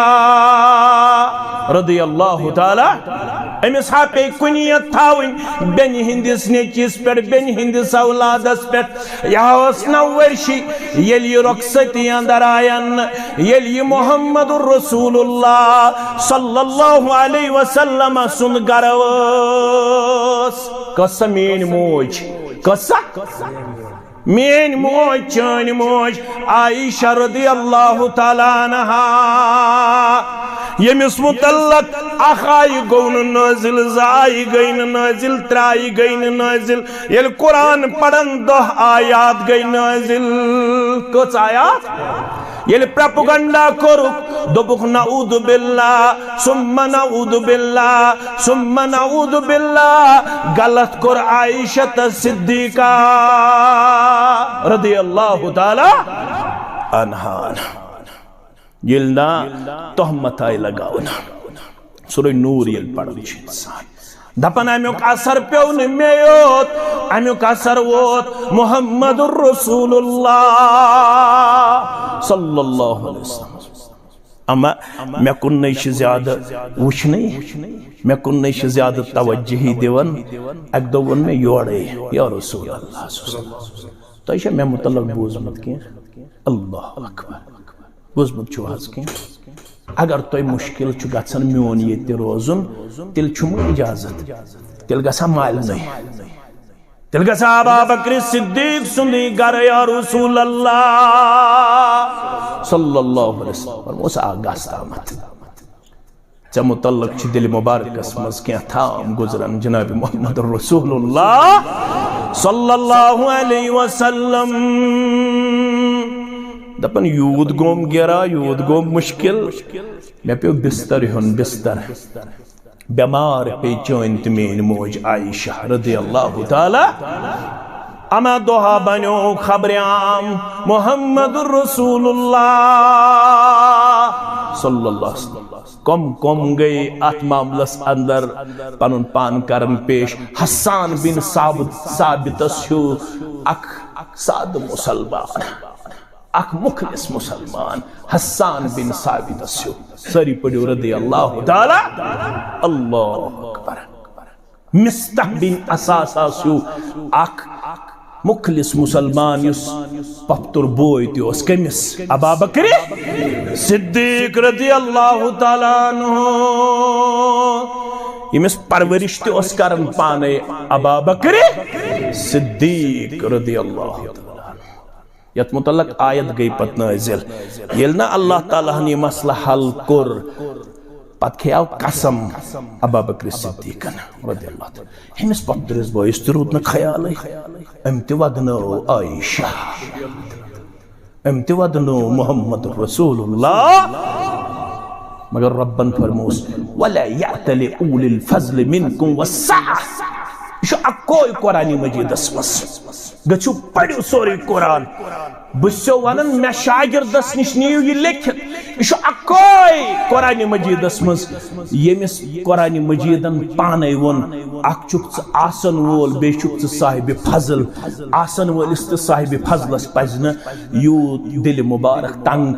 رضی اللہ تعالی امس حق کنیت تھاون بین ہندس نیچس پر بین ہندس اولادس پر یاوس نورشی یلی رخصتی اندر آین یلی محمد الرسول اللہ صلی اللہ علیہ وسلم سن گروس کسا مین موج کسا مین موج چان موج عائشہ رضی اللہ تعالیٰ عنہا یمس متعلق اخائی گون نازل زائی گین نازل ترائی گین نازل یل قرآن پڑھن دہ آیات گئی نازل کچھ آیات یل پروپیگنڈا کرک دبک نعوذ باللہ ثم نعوذ باللہ ثم نعوذ باللہ غلط کر عائشہ صدیقہ رضی اللہ تعالی عنہا یلنا تہمت آئی لگاونا سورہ نور یل پڑھن چھ انسان دپن امیوک اثر پیون میوت امیوک اثر ووت محمد الرسول اللہ صلی اللہ علیہ وسلم اما میں کن نیش زیادہ وچھنی میں کن نیش زیادہ توجہی دیون ایک دو ون میں یوڑے یا رسول اللہ صلی اللہ علیہ وسلم تو ایشہ میں مطلق بوزمت کیا اللہ اکبر بوزمت چوہاز کیا اگر توی مشکل چھو گھن میون یہ روزن تیل چھو اجازت تیل گھا مال نہیں تیل گھا ابا بکر صدیق سنی گر یا رسول اللہ صلی اللہ علیہ وسلم فرموس آگاست آمد چا متعلق چھ دل مبارک اسمز کیا تھا گزرن جناب محمد رسول اللہ صلی اللہ علیہ وسلم دپن یود گوم گرا یود گوم مشکل میں پیو بستر ہن بستر بیمار پی چون تمین موج عائشہ رضی اللہ تعالی اما دوہا بنو خبریام محمد الرسول اللہ صلی اللہ علیہ وسلم کم گئی ات معاملس اندر پنن پان کرن پیش حسان بن ثابت ہو اک ساد مسلمان اک مخلص مسلمان حسان بن ثابت ہو سری پڑھو رضی اللہ تعالی اللہ اکبر مستح بن اساسا ہو اک مخلص مسلمان یس پپتر بوئی تیوس کمس ابا بکر صدیق رضی اللہ تعالیٰ عنہ یمس پرورش تیوس کرن پانے ابا بکر صدیق رضی اللہ تعالیٰ عنہ یت متعلق آیت گئی پت نازل یلنا اللہ تعالیٰ نے مسئلہ حل کر پت کھیاو قسم ابا بکر صدیق رضی اللہ تعالیٰ ہمس پپترس بوئیس ترود نا خیال امتی ودنو عائشہ امتی ودنو محمد رسول اللہ مگر ربن فرموس وَلَا يَعْتَلِ أُولِ الْفَضْلِ مِنْكُمْ وَالسَّعَةِ یہ اکوئی قرآن مجید اسمس گچھو پڑھو سوری قرآن بسو ونن میں شاگردس نش نیو یہ لکھت یہ اکوئی قرآن مجید اسمس یمس قرآن مجیدن پانے ون اک چکت آسن وول بے چکت صاحب فضل آسن وول است صاحب فضلس پزن یوت دل مبارک تنگ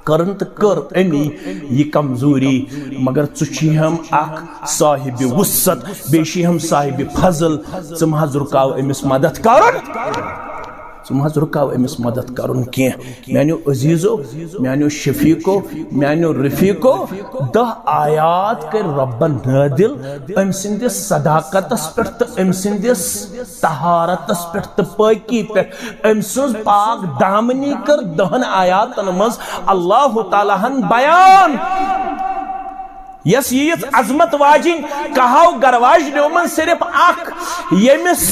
کرن تو کر امی یہ کمزوری مگر چچی ہم اک صاحب وسط بیشی ہم صاحب فضل ثم حض رکاو امس مدد کرن ثم حض رکاو امس مدد کرن کی میانو عزیزو میانو شفیقو میانو رفیقو 10 آیات کے ربن نادل ام سندس صداقت اسپرت ام سندس طہارت اسپرت پاکی پر ام سنز پاک دامنی کر 10 آیات نماز اللہ تعالیٰ ہن بیان یس یہ عظمت واجن کہاو گرواج نیومن صرف اک یمس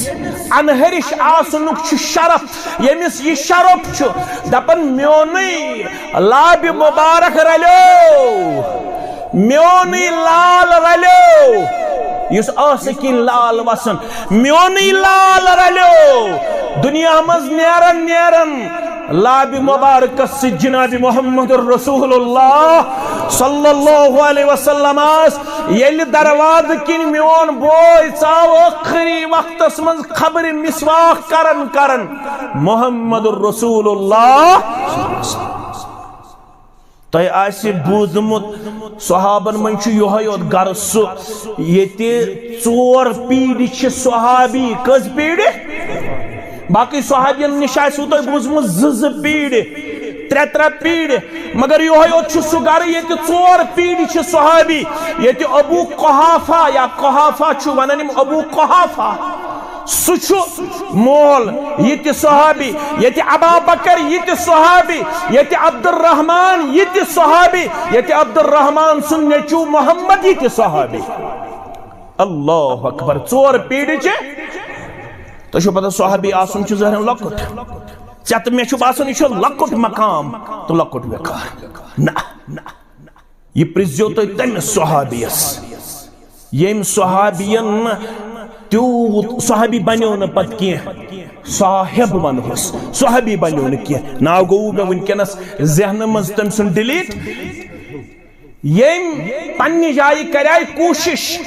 انہرش آسنک چھ شرف یمس یہ شرف چھ دپن میونی لاب مبارک رلیو میونی لال رلیو یس آسکین لال وسن میونی لال رلیو دنیا مز نیرن لاب مبارک سے جناب محمد الرسول اللہ صلی اللہ علیہ وسلم یل درواز کن میون بوئی چاو اخری وقت من خبر مسواک کرن محمد الرسول اللہ تہ آسی بوزمت صحابن من چھ یہوت گرس یتی 4 پیڑی چھ صحابی کز پیڑی باقی صحابین نشائی تو بوزمت 2 پیڑی 3 پیڑی مگر یہوت چھ سو گر یتی 4 پیڑی چھ صحابی یتی ابو قحافہ یا قحافہ چھ وننم ابو قحافہ سچو مول یتی صحابی یتی ابا بکر یتی صحابی یتی عبد الرحمن یتی صحابی یتی عبد الرحمن سن نیچو محمد یتی صحابی اللہ اکبر 4 پیڑی چھ تو شو پتہ صحابی آسن چھ ظاہر لکٹ چت میں چھو باسن یہ لکٹ مقام تو لکٹ وقار نا یہ پرزیو تو تم صحابیس یم صحابین تیوت صحابی بنیو نا پت کی صاحب ونہس صحابی بنیو نا کی نا گو میں ونکنس ذہن مز تم سن ڈیلیٹ یم پنی جائی کرائی کوشش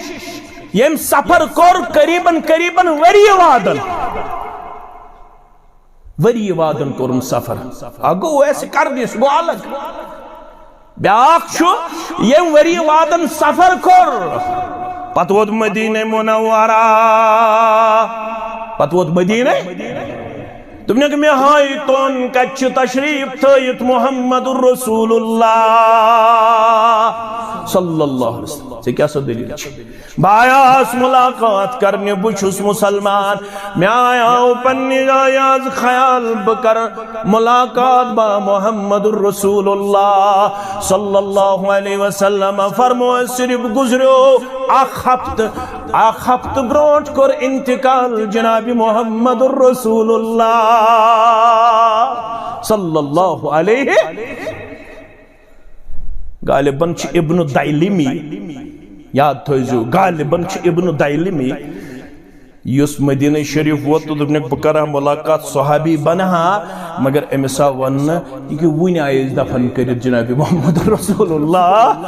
یم سفر کر قریباً وری وادن کرن سفر اگو ایسے کر دیس گو الگ بیاک چھو یم وری وادن سفر کر پتوت مدینہ منورہ پتوت مدینہ تم نے کہ میں ہائی تون کچھ تشریف تھیت محمد الرسول اللہ صلی اللہ علیہ وسلم سے کیا سو دلیل چھ بایاس ملاقات کرنے بچھس مسلمان میں آیا ہوں پنی جایاز خیال بکر ملاقات با محمد الرسول اللہ صلی اللہ علیہ وسلم فرمو صرف گزرو آخ ہفت برونٹ کر انتقال جناب محمد الرسول اللہ صلی اللہ علیہ غالباً چھ ابن دائلمی یاد تھوئیزو غالباً چھ ابن دائلمی یس مدینہ شریف ووت تو دبنک بکرہ ملاقات صحابی بنہا مگر امسا ون یہ ونی آئیز دفن کرد جناب محمد رسول اللہ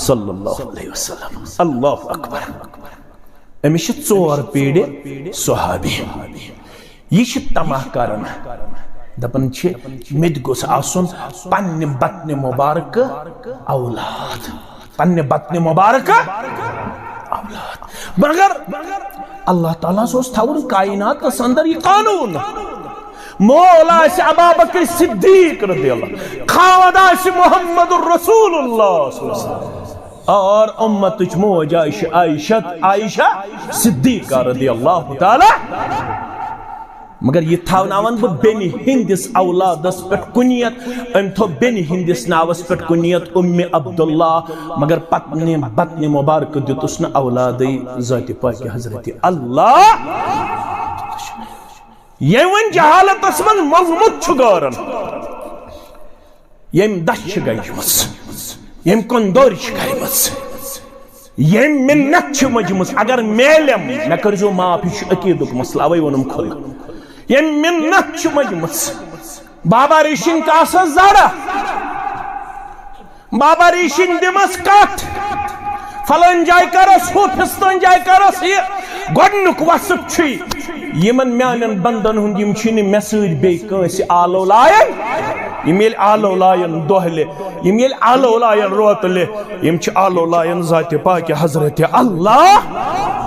صلی اللہ علیہ وسلم اللہ اکبر امس ژور پیڑ صحابی یہ تماہ کرن دپن مت گوس آسن پنہ بطن مبارک اولاد پنہ بطن مبارک اولاد مگر اللہ تعالیٰ سوس تھاون کائنات کا اندر یہ قانون مولا سے ابا بکر صدیق رضی اللہ خاوندہ سے محمد الرسول اللہ صلی اللہ علیہ وسلم اور امت موج عائشہ صدیقہ رضی اللہ تعالیٰ مگر یہ تھاوناون بہ بینی ہندس اولادس پٹ کنیت ام تھو بینی ہندس ناوس پٹ کنیت ام عبداللہ مگر پتن بطن مبارک دیتس نا اولادی ذات پاک حضرت اللہ یہ ون جہالت اسمن مضمت چھگارن یم دش گیمس یم کندور گیمس یم منت چھ مجمس اگر میلم میں کرزو معاف یہ عقیدک مسئلہ اوے ونم کھل یم منت چھ مجمس بابا ریشن کاسا زارا بابا ریشن دمس کٹ فلن جائے کرس ہو پھستان جائے کرس یہ گوڑنک وصف چھی یمن میانن بندن ہند یم چھنی میسیج بے کنسی آلو لائن یم یل آلو لائن دوہلے یم یل آلو لائن روتلے یم چھ آلو لائن ذات پاک حضرت اللہ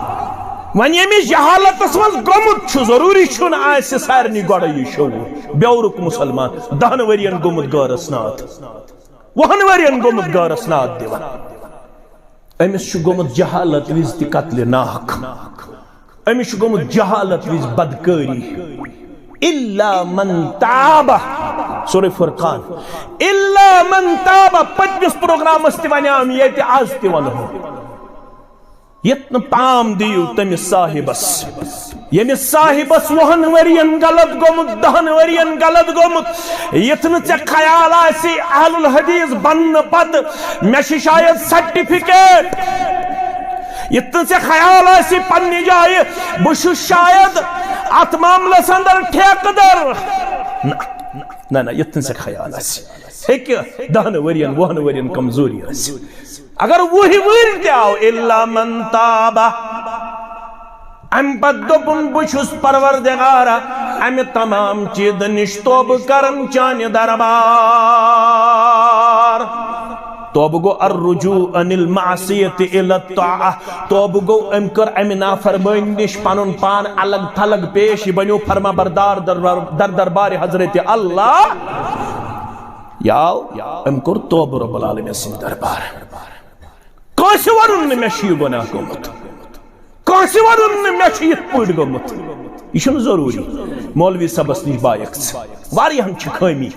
ون یمس جہالت من گومت ضروری چھن آس سارنی گوڑے یہ شعور بیورک مسلمان 10 ورین گومت گارس نات 20 ورین گومت گارس نات دیوان امس گومت جہالت وز تہ قتل ناحق امس گومت جہالت وز بدکاری الا من تاب سورہ فرقان الا من تاب پتمس پروگرامس تہ ونیام یہ آز تہ ونہو یتن پام دیو تمس صاحبس یمس صاحبس 20 ورین غلط گومت 10 ورین غلط گومت یتن ژے خیال آسی اہل الحدیث بن پت میں شاید سرٹیفکیٹ یتن ژے خیال آسی پنہ جائے بہ شاید ات معاملس اندر ٹھیکدر نہ یتن ژے خیال آسی ہیکہ 10 ورین 20 ورین کمزوری آسی اگر وہی ور تیاو الا من تاب ام پت دپن بچھس پروردگارا ام تمام چیز نش توب کرن چان دربار توب گو الرجوع عن المعصیت الى الطاعہ توب گو ام کر ام نافرمانی نش پنن پان الگ تھلگ پیش بنیو فرما بردار در دربار حضرت اللہ یاو ام کر توب رب العالمین سن دربار کانسی ورن میں شیو گناہ گومت کانسی ورن میں شیت پوٹ گومت یہ چھن ضروری مولوی صبس نش بایکس واری ہم چھ خامی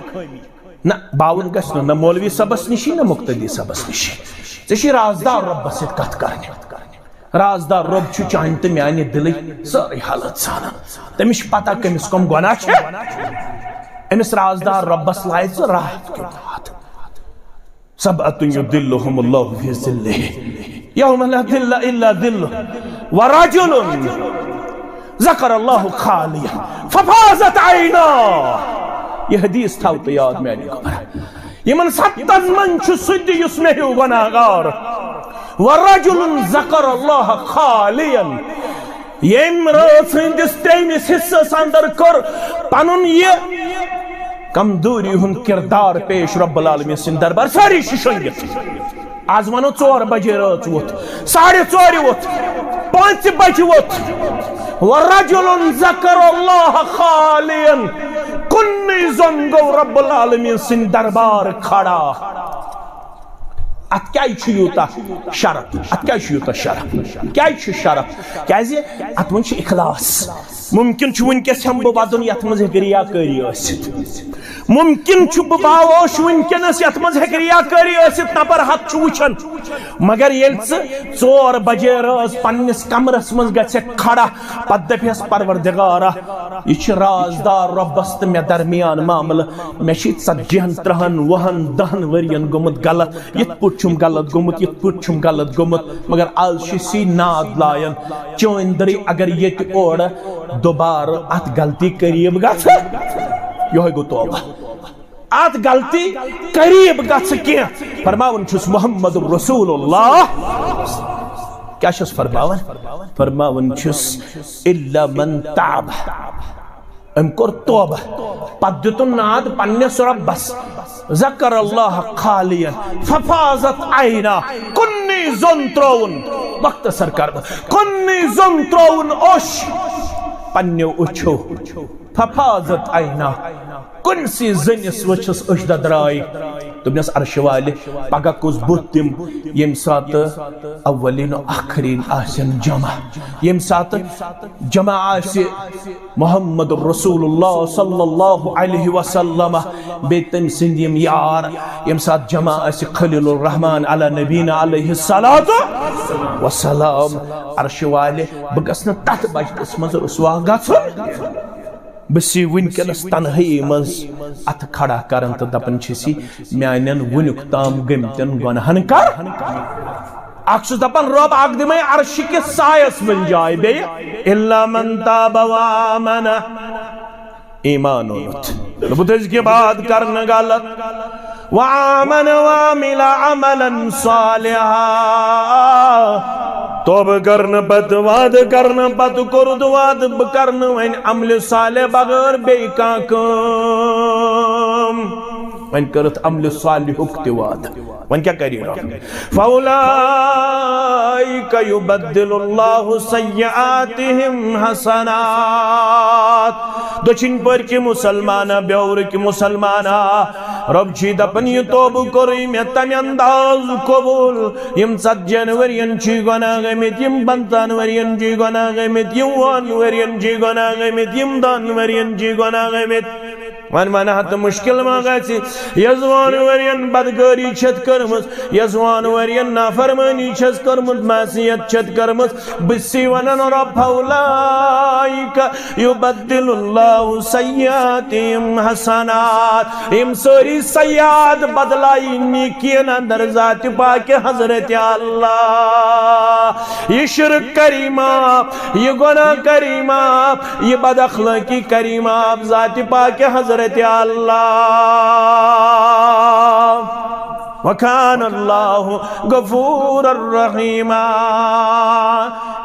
نہ باون گس نہ مولوی صبس نشی نہ مقتدی صبس نشی ژے رازدار رب ست کت کرنی رازدار رب چھ چاہن تہ میانہ دل ساری حالت سانن تمس پتہ کمس کم گناہ چھ امس رازدار ربس لائز راحت کے ہاتھ سبعة يذلهم الله في ظله يوم لا ظل إلا ظله ورجل ذكر الله خاليا ففازت عيناه یہ حدیث تھا تو یاد میں نہیں خبر یمن 7 من چھ سدی یس میں ہو گناہگار ورجل ذكر الله خاليا یم رات ہندس تیمس حصہ اندر کر پنن یہ کمزوری ہن کردار پیش رب العالمین سن دربار ساری ششنگت آز ونو 4 بجے رات ووت 4:30 ووت 5 بجے ووت ورجل ذکر اللہ خالیا کنی زنگو رب العالمین سن دربار کھڑا ات کیا یوتا شرف ات کیا یوتا شرف کیا شرف کیازِ ات من اخلاص ممکن ونکس ہم بہ ودن یت مز ریا کاری ممکن بہ باوش ونکس یت مز ریا کاری نفر ہتھ وچھان مگر یل ژور بجے رٲژ پننس کمرس مز گژھِ کھڑا پتہ دپیس پروردگارا یہ رازدار رۄبس تہٕ مےٚ درمیان معاملہ مےٚ چھ 40 30 وُہن 10 ؤرین گوٚمُت غلط یِتھ پٲٹھۍ چھُم غلط گوٚمُت یِتھ پٲٹھۍ چھُم غلط گوٚمُت مگر آز چھِ سی ناد لایان چٲنٛدرٕے اگر ییٚتہِ اورٕ دوبارٕ ات غلطی قریب گژھ یہوے گوٚو توبہ ات غلطی قریب گژھ کینٛہہ فرماوان چھُس محمد رسول اللہ کیا چھُس فرماوان چھُس الا من تاب ام کور توبہ پتہ دِتُن ناد پننس رۄبس ذکر اللہ خالیا ففاضت عینا کُنی زوٚن ترٛووُن مختصر کر کُنی زوٚن ترٛووُن اوٚش پننیو أچھو ففاضت عینا کُنسی زٔنِس وٕچھس أچھ ددراے دوٚپنس عرش والہِ پگہہ کُس بُتھ دِم ییٚمہِ ساتہٕ اولین و آخرین آسن جمع ییٚمہِ ساتہٕ جمع آسہِ محمد رسول اللہ صلی اللہ علیہ وسلم بیٚیہِ تٔمۍ سٕنٛدۍ یِم یار ییٚمہِ ساتہٕ جمع آسہِ خلیل الرحمان علی نبینا علیہ الصلاۃ والسلام عرش والہِ بہٕ گژھٕ نہٕ تتھ بجٹس منٛز رسوا گژھُن بسی ونکس تنہائی مز ات کھڑا کرن تو دپن چھسی میانن ونک تام گمتن گنہن کر اکس دپن رب اک دمے عرش کے سایس من جائے بے الا من تاب و آمن ایمان اونت لبت اس کے بعد کرن غلط و آمن و عمل عملا صالحا توبہ کرن پت وعد کرن پت کرد وعد بکرن وین عمل صالح بغیر بے کان کام وین کرت عمل صالح اکتی وعد وین کیا کری رہا فَأُولَئِكَ يُبَدِّلُ اللَّهُ سَيِّئَاتِهِمْ حَسَنَاتٍ دچن پر کی مسلمانہ بیور کی مسلمانہ رب چی دپن یہ توبہ کری میں تمی انداز قبول یم 7 جنورین چی گناہ غمیت یم 15 ورین چی گناہ غمیت یم 1 ورین چی گناہ غمیت یم 10 ورین چی گناہ غمیت من ہت مشکل ما گژھِ یزوان ورین بدگٲری چھت کٔرمٕژ یزوان ورین نافرمٲنی چھس کٔرمٕژ معصیت چھت کٔرمٕژ بسی ونن رب فاولائک یبدل اللہ سیئاتہم حسنات یم ساری سیئات بدلائی نیکین اندر ذات پاک حضرت اللہ یہ شرک کریمہ یہ گناہ کریمہ یہ بد اخلاقی کریمہ ذات پاک حضرت اللہ وَكَانَ اللَّهُ غَفُورًا رَحِيمًا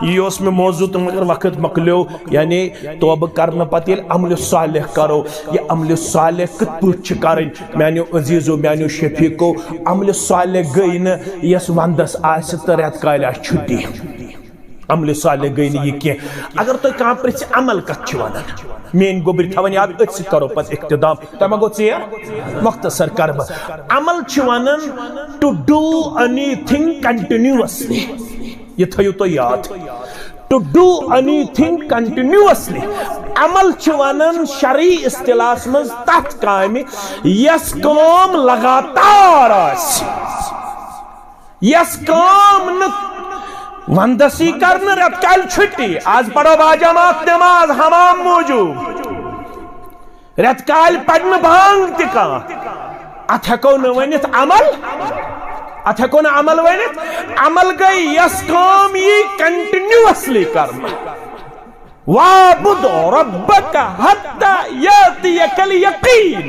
یہ اس میں موضوع تو مگر وقت مکلیو یعنی توبہ کرنا پتہ یل عمل صالح کرو یہ عمل صالح کت پوچھ کرن میانیو عزیزو میانیو شفیقو عمل صالح گئی نا یس وندس آس تو ریت کال چھٹی عمل صالح گئی نا یہ کیا اگر تو کہاں پر عمل کت چھوانا مین گوبر تھوان یاد اچھ کرو پس اقتدام تمہ گو ژیر مختصر کرب عمل چھوانن to do anything continuously یہ تھیو تو یاد to do anything continuously عمل چھوانن شرعی اصطلاح مز تحت کامی یس کام لگاتار آس یس کام وندسی کرن رت کل چھٹی آج پڑھو باجماعت نماز حمام موجود رت کال پڑھن بھانگ تکا اتھکو نوینت عمل اتھکو نا عمل وینت عمل گئی یس کام یہ کنٹینیوسلی کرنا وَعْبُدْ رَبَّكَ حَتَّى يَأْتِيَكَ الْيَقِينُ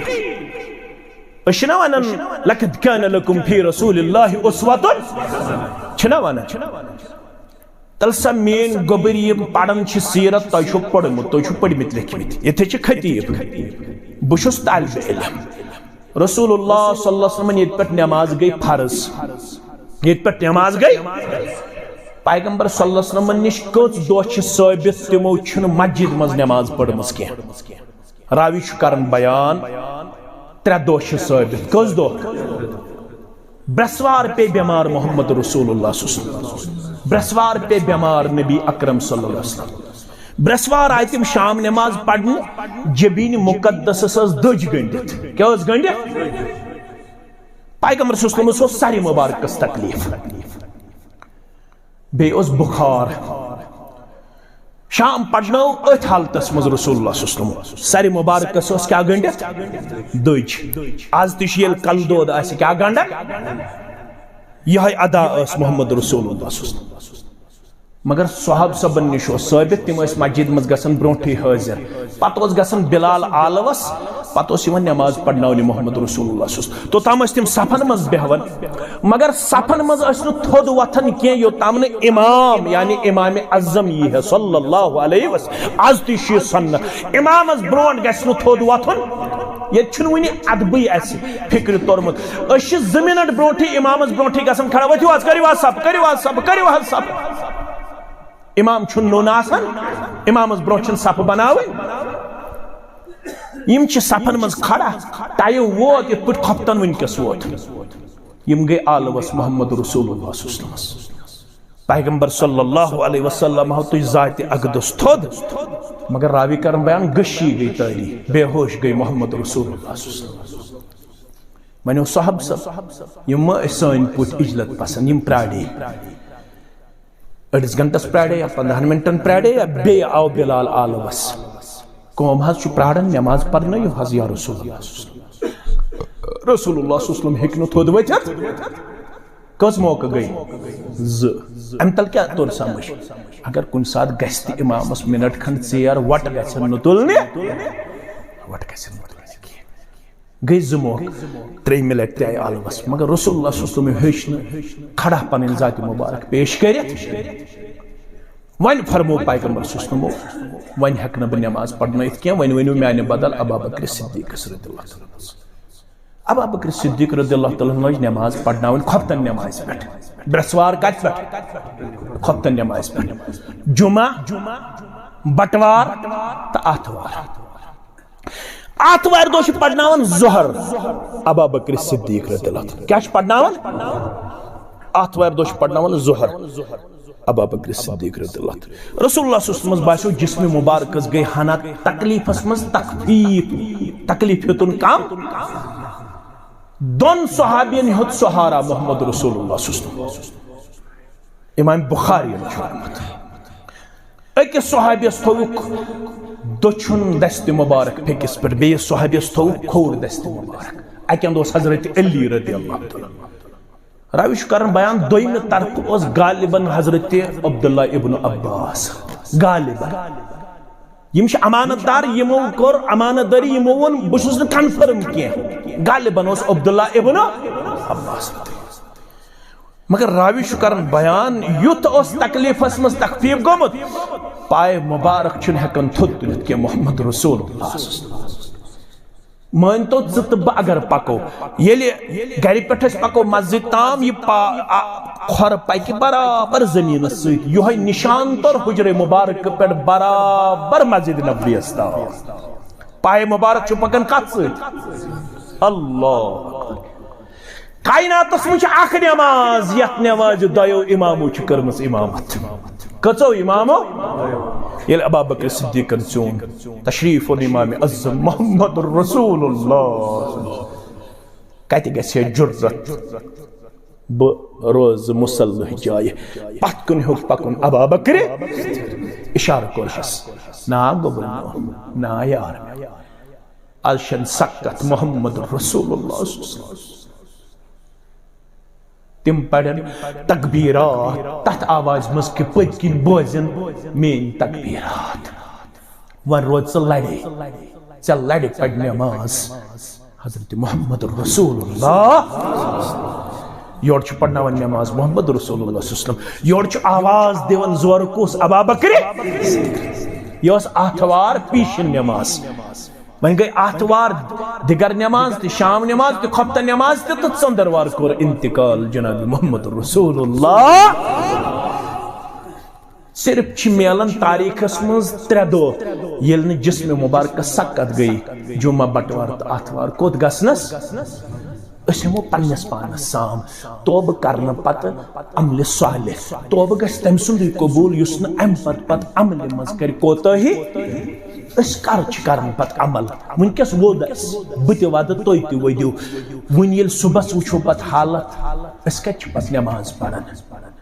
اشنا وانا لَقَدْ كَانَ لَكُمْ فِي رَسُولِ اللَّهِ أُسْوَةٌ چھنا وانا تلسا مین گوبریم پڑھن چھ سیرت تو چھو پڑھمت تو چھو پڑھمت لکھمت یہ تھے چھ خطیب بشس طالب علم رسول اللہ صلی اللہ علیہ وسلم یہ پٹ نماز گئی فرض یہ پٹ نماز گئی پیغمبر صلی اللہ علیہ وسلم نش کچھ دو چھ ثابت تمو چھن مسجد مز نماز پڑھمس کی راوی چھ کرن بیان 3 دو چھ ثابت کس دو برسوار پہ بیمار محمد رسول اللہ صلی اللہ علیہ وسلم، برسوار پہ بیمار نبی اکرم صلی اللہ علیہ وسلم، برسوار آئے تم شام نماز پڑھنے، جبین مقدس دج گنڈت، کیا اس گنڈت؟ پیغمبر صلی اللہ علیہ وسلم اس ساری مبارکس تکلیف، بے اس بخار، شام پڑھنو ات حالتس مز رسول اللہ صلی اللہ علیہ وسلم ساری مبارکس اس کیا گنڈت؟ دج. آز تشیل کل دود آسی کیا گنڈا؟ یہ ادا اس محمد رسول اللہ صلی اللہ علیہ وسلم. مگر صحاب صبن نش ثابت تم مسجد مز گسن برونٹھی حاضر، پتہ گسن بلال آلوس، پتہ نماز پڑھناونی محمد رسول اللہ صلی اللہ علیہ وسلم. توتام تم صفن مز بہون، مگر صفن مز تھود وتھن کی یوتام امام یعنی امام اعظم یہ ہے صلی اللہ علیہ وسلم. آز تھی سنت امام برونٹ گھس تھود وتھن، یہ چھن ونی ادبی اس فکر تورمت. اس 2 منٹ برونٹھی امامس برونٹھی گسن کھڑا ورتھو آز کریو آز سب کریو آز سب کریو آز سب. امام چھن نون آسان، امامس برو چھن صف بناویں، یم چھ صفن مز کھڑا، ٹائم ووت یت پٹ کھپتن ونکس ووت. یم گئی آلوس محمد رسول اللہ صلی اللہ علیہ وسلم. پیغمبر صلی اللہ علیہ وسلم ہو تجھ ذات اقدس تھود، مگر راوی کرم بیان گشی گئی تاری، بے ہوش گئی محمد رسول اللہ صلی اللہ علیہ وسلم. منو صحب سب یم سن پٹ اجلت پسند، یم پراڑے اڑس گھنٹس پراڑے یا 15 منٹن پراڑے یا بے آو بلال آلوس قوم حض چھ پراڑن نماز پڑھنا یہ حض یا رسول اللہ صلی اللہ علیہ وسلم. رسول اللہ صلی اللہ علیہ وسلم ہیکنو تھود وچت کس موقع گئی ام تل کیا طور سمجھ اگر کن ساتھ گشت امامس منٹ کھنڈ ژیر وٹ گژھن نہ تلنہ وٹ گژھن نہ تلنہ گئی 2 موقع 3 منٹ تہ آلوس، مگر رسول اللہ صلی اللہ علیہ وسلم ہیچ کھڑا پن ذات مبارک پیش کرت. ون فرمو پیغمبر صلی اللہ علیہ وسلم ون ہیک نہ بہ نماز پڑھنائت کی، ون ونیو میانہ بدل ابا بکر صدیق رضی اللہ عنہ. ابا بکر صدیق رضی اللہ عنہ نماز پڑھناون کھپتن نماز پہ، برسوار کت پہ کھپتن نماز پہ، جمعہ بٹوار تو آتھوار. آتوار دو پڑھناون ظہر ابا بکر صدیق رضی اللہ عنہ. کیا پڑھناون؟ آتوار دو پڑھناون ظہر ابا بکر صدیق رضی اللہ عنہ. رسول اللہ صلی اللہ علیہ وسلم باسیو جسم مبارکس گئی ہنا تکلیفس مز تخفیف، تکلیف ہتن کم. 2 صحابین ہت سہارا محمد رسول اللہ صلی اللہ علیہ وسلم. امام بخاری چھوڑمت اکس صحابیس تھوک دچھن دست مبارک پھکس پر، بیس صحابیس تھوک کھور دست مبارک. اکن دوس حضرت علی رضی اللہ عنہ. راوش کرن بیان دویم طرف اس غالباً حضرت عبداللہ ابن عباس غالباً یم امانت دار یمو کور امانت داری یمو ون بشس کنفرم کی غالباً اس عبداللہ ابن عباس. مگر راوش کرن بیان یوت اس تکلیف اسمس تخفیف گومت پائے مبارک چھن ہکن تھد تلت کہ محمد رسول اللہ صلی اللہ علیہ وسلم. مان تو زتب اگر پکو یلی گھر پٹھس پکو مسجد تام یہ کھر پکہ برابر زمین سیت یہ نشان طور حجر مبارک پہ برابر مسجد نبوی استا پائے مبارک چھ پکن کت سیت. اللہ کائنات مجھ اخ نماز یت نماز دایو امامو چھ کرمس امامت. کچو امامو یل ابا بکر صدیق چون تشریف امام اعظم محمد رسول اللہ کت گھے جرت بہ روز مسلح جائے پت کن ہیوک پکن ابا بکر اشارہ کورس نا گبن نا یار الشن سکت محمد رسول اللہ صلی اللہ علیہ وسلم. تم پڑھن تکبیرات تحت آواز مز کے پت کن بوزن مین تکبیرات ون روز ژٕ لڑے ژےٚ لڑِ پڑ نماز حضرت محمد رسول اللہ یور چھ پڑھناون نماز محمد رسول اللہ صلی اللہ علیہ وسلم. یور چھ آواز دیون زور کس ابا بکر یہ اس آتھوار پیشن نماز. وہیں گئی آتھوار دیگر نماز تی شام نماز تی خبتہ نماز تی تو ژندروار کور انتقال جناب محمد رسول اللہ. صرف چھ میلن تاریخ اسمز 3 دو یلن جسم مبارک سکت گئی جمعہ بٹوار تو آتھوار کوت گسنس اسمو پنس پانس سام توبہ کرنے پتہ عمل صالح توبہ گژھِ تٔمۍ سُنٛدُے قبوٗل یُس نہٕ اَمہِ پتہٕ عملہِ منٛز کرِ کوتاہی أسۍ کر چھِ کران پتہٕ عمل وٕنکٮ۪س ووٚد اَسہِ بہٕ تہِ وَدٕ تُہۍ تہِ ؤدِو وٕنۍ ییٚلہِ صُبحس وٕچھو پتہٕ حالت أسۍ کتہِ چھِ پتہٕ نٮ۪ماز پران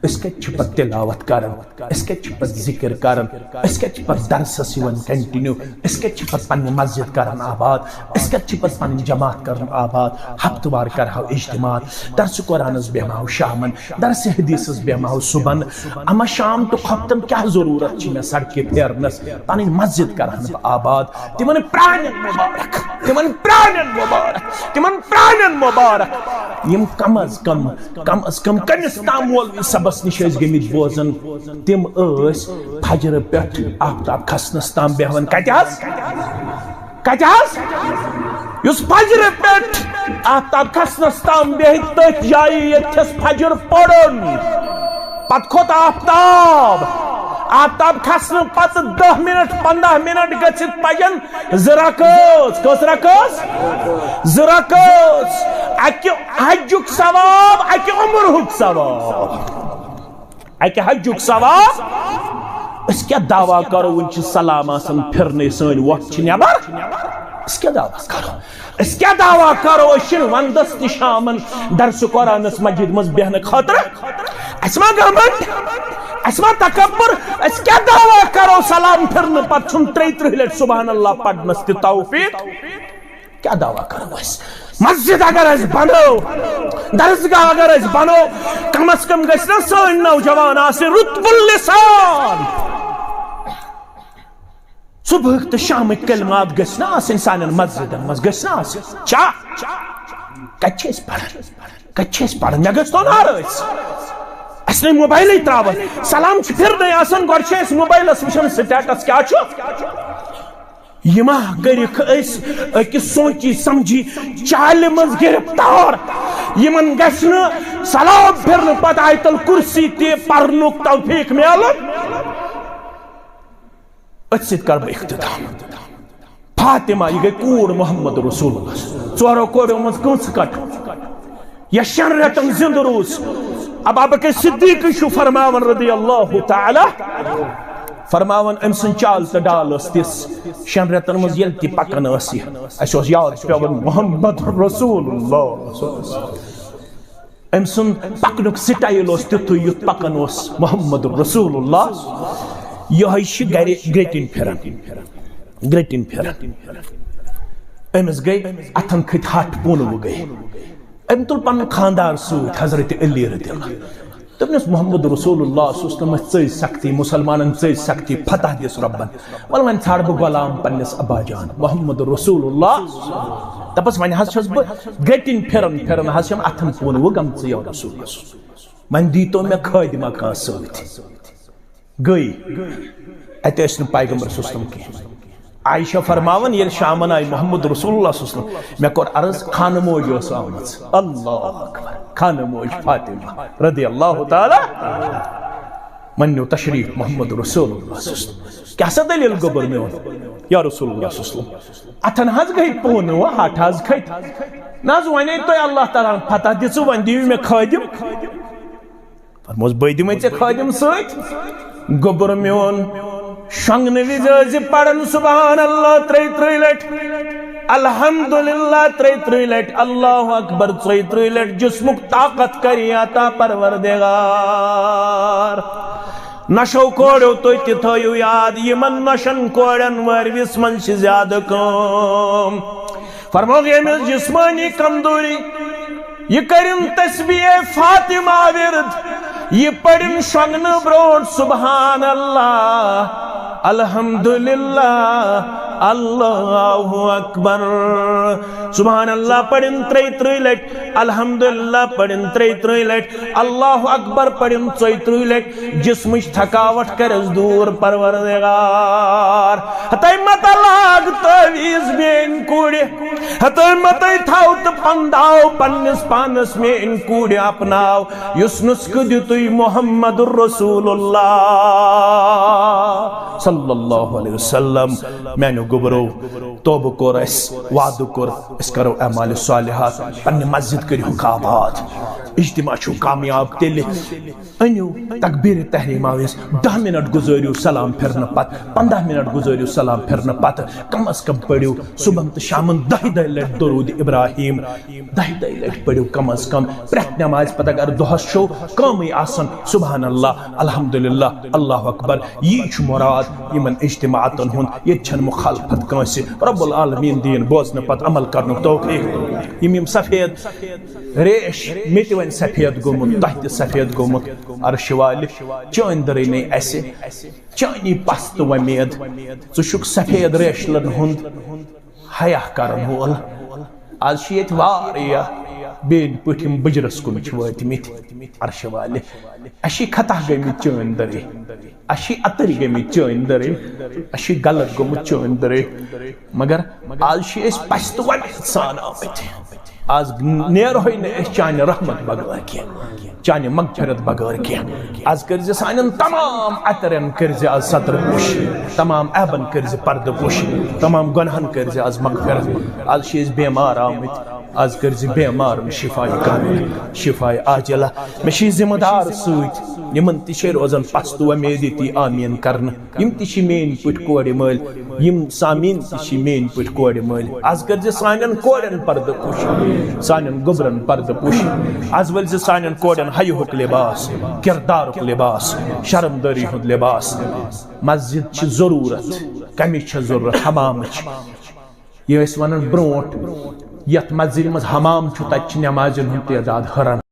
أسۍ کتہِ چھِ پتہٕ تلاوت کران أسۍ کتہِ چھِ پتہٕ ذکر کران أسۍ کتہِ چھِ پتہٕ درسس یِوان کنٹِنیو أسۍ کتہِ چھِ پتہٕ پننہِ مسجد کران آباد أسۍ کتہِ چھِ پتہٕ پنٕنۍ جماعت کران آباد ہفتہٕ وار کرہو اجتماع درسہِ قرآنس بیہمہو شامن درسہِ حدیثس بیہمہو صبحن اما شام تہٕ خۄفتن کیاہ ضروٗرت چھِ مےٚ سڑکہِ پھیرنس پنٕنۍ مسجد کرہن بہٕ آباد تِمن پرانٮ۪ن مبارک تِمن پرانٮ۪ن مبارک تِمن پرانٮ۪ن مبارک یِم کم از کم کٔمِس تام مولوی صبس نش ٲسۍ گٔمٕتۍ بوزان تِم ٲسۍ فجرٕ پٮ۪ٹھ آفتاب کھسنس تام بیہوان کتہِ حظ یُس فجرٕ پٮ۪ٹھ آفتاب کھسنس تام بیہہِ تٔتھۍ جایہِ ییٚتھس فجر پوٚرُن پتہٕ کھوٚت آفتاب کھسنہٕ پتہٕ 10 منٹ 15 منٹ گٔژھِتھ پجن 2 رکٲژ کٔژ رکٲژ 2 رکٲژ اکہِ حجُک ثواب اکہِ عمرُک ثواب اکہِ حجُک ثواب أسۍ کیاہ دعوا کرو وٕنۍ چھِ سلام آسان پھرنے سٲنۍ وۄٹھ چھِ نٮ۪بر أسۍ کیاہ دعوا کرو أسۍ چھِنہٕ ونٛدس تہِ شامن درسہِ قرآنس مسجد منٛز بیہنہٕ خٲطرٕ اَسہِ ما گمنڈ اَسہِ ما تکبر أسۍ کیاہ دعوا کرو سلام پھرنہٕ پتہٕ چھُنہٕ 33 لٹہِ سبحان اللہ پرنس تہِ توفیق کیاہ دعوا کرو أسۍ مسجد اگر أسۍ بنو درسگاہ اگر أسۍ بنو کم از کم گژھِ نا سٲنۍ نوجوان آسٕنۍ رُتب اللسان صبحٕکۍ تہٕ شامٕکۍ کلمات گژھِ نا آسٕنۍ سانٮ۪ن مسجدن منٛز گژھِ نا آسٕنۍ کتہِ چھِ أسۍ پران مےٚ گژھِ تون آرٲزۍ اَسہِ نَے موبایلٕے تراوان سلام چھُ پھرنے آسان گۄڈٕ چھِ أسۍ موبایلس وٕچھان سٹیٹس کیاہ چھُ یِما کٔرِکھ أسۍ أکِس سونچی سمجھی چالہِ منٛز گرفتار یِمن گژھِ نہٕ سلام پھرنہٕ پتہٕ آیت الکُرسی تہِ پرنُک توفیق میلُن أتھۍ سۭتۍ کرٕ بہٕ اختتام فاطمہ یہِ گٔے کوٗر محمد رسول اللہ 4 کوریو منٛز کٲنٛسہِ کٹ یا 6 رٮ۪تن زِندٕ روٗز ابا بکر صدیق چھُ فرماوان رضی اللہ تعالی فرماوان أمۍ سٕنٛز چال تہٕ ڈال ٲس تِژھ 6 رٮ۪تن منٛز ییٚلہِ تہِ پکان ٲس یہِ اَسہِ اوس یاد پیوان محمد رسول اللہ أمۍ سُنٛد پکنُک سٹایل اوس تیُتھُے یُتھ پکان اوس محمد رسول اللہ یِہوٚے چھِ گرِ گرٛیٹِنۍ پھِران أمِس گٔے اتھن کھٔتۍ 8 پوٗنہٕ گٔے أمۍ تُل پنُن خاندار سۭتۍ حضرت علی رضی اللہ دوٚپنَس محمد رسول اللہ صُسلمس ژٔج سختی مُسلمانن ژٔج سختی فتح دِس رۄبن وَلہٕ وۄنۍ ژھانڈٕ بہٕ غلام پننِس ابا جان محمد رسول اللہ دپس وۄنۍ حظ چھس بہٕ گرٛیٹِنۍ پھِران حظ چھم اتھن پوٗنہٕ گٔمژٕ یا رسول اللہ وۄنۍ دیٖتو مےٚ خٲدِمہ کانٛہہ سۭتۍ گٔے اَتہِ ٲسۍ نہٕ پیغمبر صُسلم کینٛہہ عائشہ فرماون ییٚلہِ شامن آیہِ محمد رسول اللہ صُسلم مےٚ کوٚر عرض خانہٕ موج ٲس آمٕژ اللہ اکبر خانہٕ موج فاطمہ رضی اللہ تعالی وۄنۍ نیوٗ تشریٖف محمد رسول اللہ صُسلم کیاہ سا دٔلیٖل گوٚبُر میون یا رسول اللہ صُسلم اتھن حظ گٔے پوٗنہٕ وۄنۍ 8 حظ کھٔتۍ نہ حظ وۄنۍ تۄہہِ اللہ تعالیٰ ہن فتح دِژٕ وۄنۍ دِیِو مےٚ خٲدِم فرموس بہٕ دِمے ژےٚ خٲدِم سۭتۍ گوٚبُر میون شۄنٛگنہٕ وِزِ ٲسۍ زِ پران سبحان اللہ 33 لٹہِ الحمدللہ 33 لٹہِ اللہ اکبر 33 لٹہِ جسمُک طاقت کری عطا پروردگار نشو کوڑیو تُہۍ تہِ تھٲیِو یاد یِمن نشن کوڑٮ۪ن وٲروِس منٛز چھِ زیادٕ کٲم فرموکھ ییٚمِس جسمٲنی کمزوری یہِ کٔرِن تسبیح فاطمہ ورد یہِ پٔرِن شۄنٛگنہٕ برونٛٹھ سبحان اللہ الحمدللہ اللہ اکبر سبحان اللہ پڑھن 33 لٹہِ الحمدللہ پڑھن 33 لٹہِ اللہ اکبر پڑھن 34 لٹہِ جسمٕچ تھکاوٹ کرس دوٗر پروردگار ہتاے مت لاگ تعویٖذ میٲنۍ کورِ ہتاے متے تھاو تہٕ پنداو پننِس پانس میٲنۍ کورِ اپناو یُس نسخہٕ دِتُے محمد رسول اللہ صلی اللہ علیہ وسلم میانیو گوبرو توبہ کور اس وعدہ کور اس کرو اعمال صالحات پنہ مسجد کریو آباد اجتماع چھو کامیاب تیلہِ انیو تکبیر تحریم آویس 10 منٹ گزاریو سلام پھرن پت 15 منٹ گزاریو سلام پھرن پت کم از کم پڑھیو صبح تو شامن 10 لٹ درود ابراہیم 10 لٹ پڑھیو کم از کم پریت نماز پتہ اگر دہس چھو کمی آسن سبحان اللہ الحمدللہ اللہ اکبر یہ چھ مراد یمن اجتماعاتن ہند یہ چھن مخالفت کانسی رب العالمین دین بوزن پت عمل کرنک توفیق یم سفید ریش مت ون سفید گومت تہ سفید گومت عرش والہ چاندرے نے ایسے چانی پست ومید ژٕ سفید ریشلن ہند حیا کرن وول آز چھ واریاہ بین پٹھم بجرس کن واتمت عرش والہ اچھی خطا گمت چان درے اچھی اتر گمت چان درے اچھی غلط گومت چان درے مگر آز پست ومید سان آمت آز نیرہوے نہ چانہ رحمت بغیر کی چانہ مغفرت بغیر کی آز کرز سانن تمام اترن کرز آز ستر پوش تمام عیبن کرز پردہ پوش تمام گناہن کرز آز مغفرت آز چھ بیمار آمت آز کرز بیمار شفای کامل شفای عاجلہ میں ذمہ دار ست یمن تہ روزان پست ومید تی آمین کرن یم تہ مین پٹ کور مل یم سامین تہ مین پٹ کور مل آز کرز سانن کورن پردہ پوش سانن گبرن پردہ پوش آز ولز سانن کورن حیہک لباس کردارک لباس شرمداری ہند لباس مسجد چھ ضرورت کمچ چھ ضرورت حمامچ یہ ونان بروٹ یت مسجد مز حمام چھ تت نمازن ہند تعداد ہرن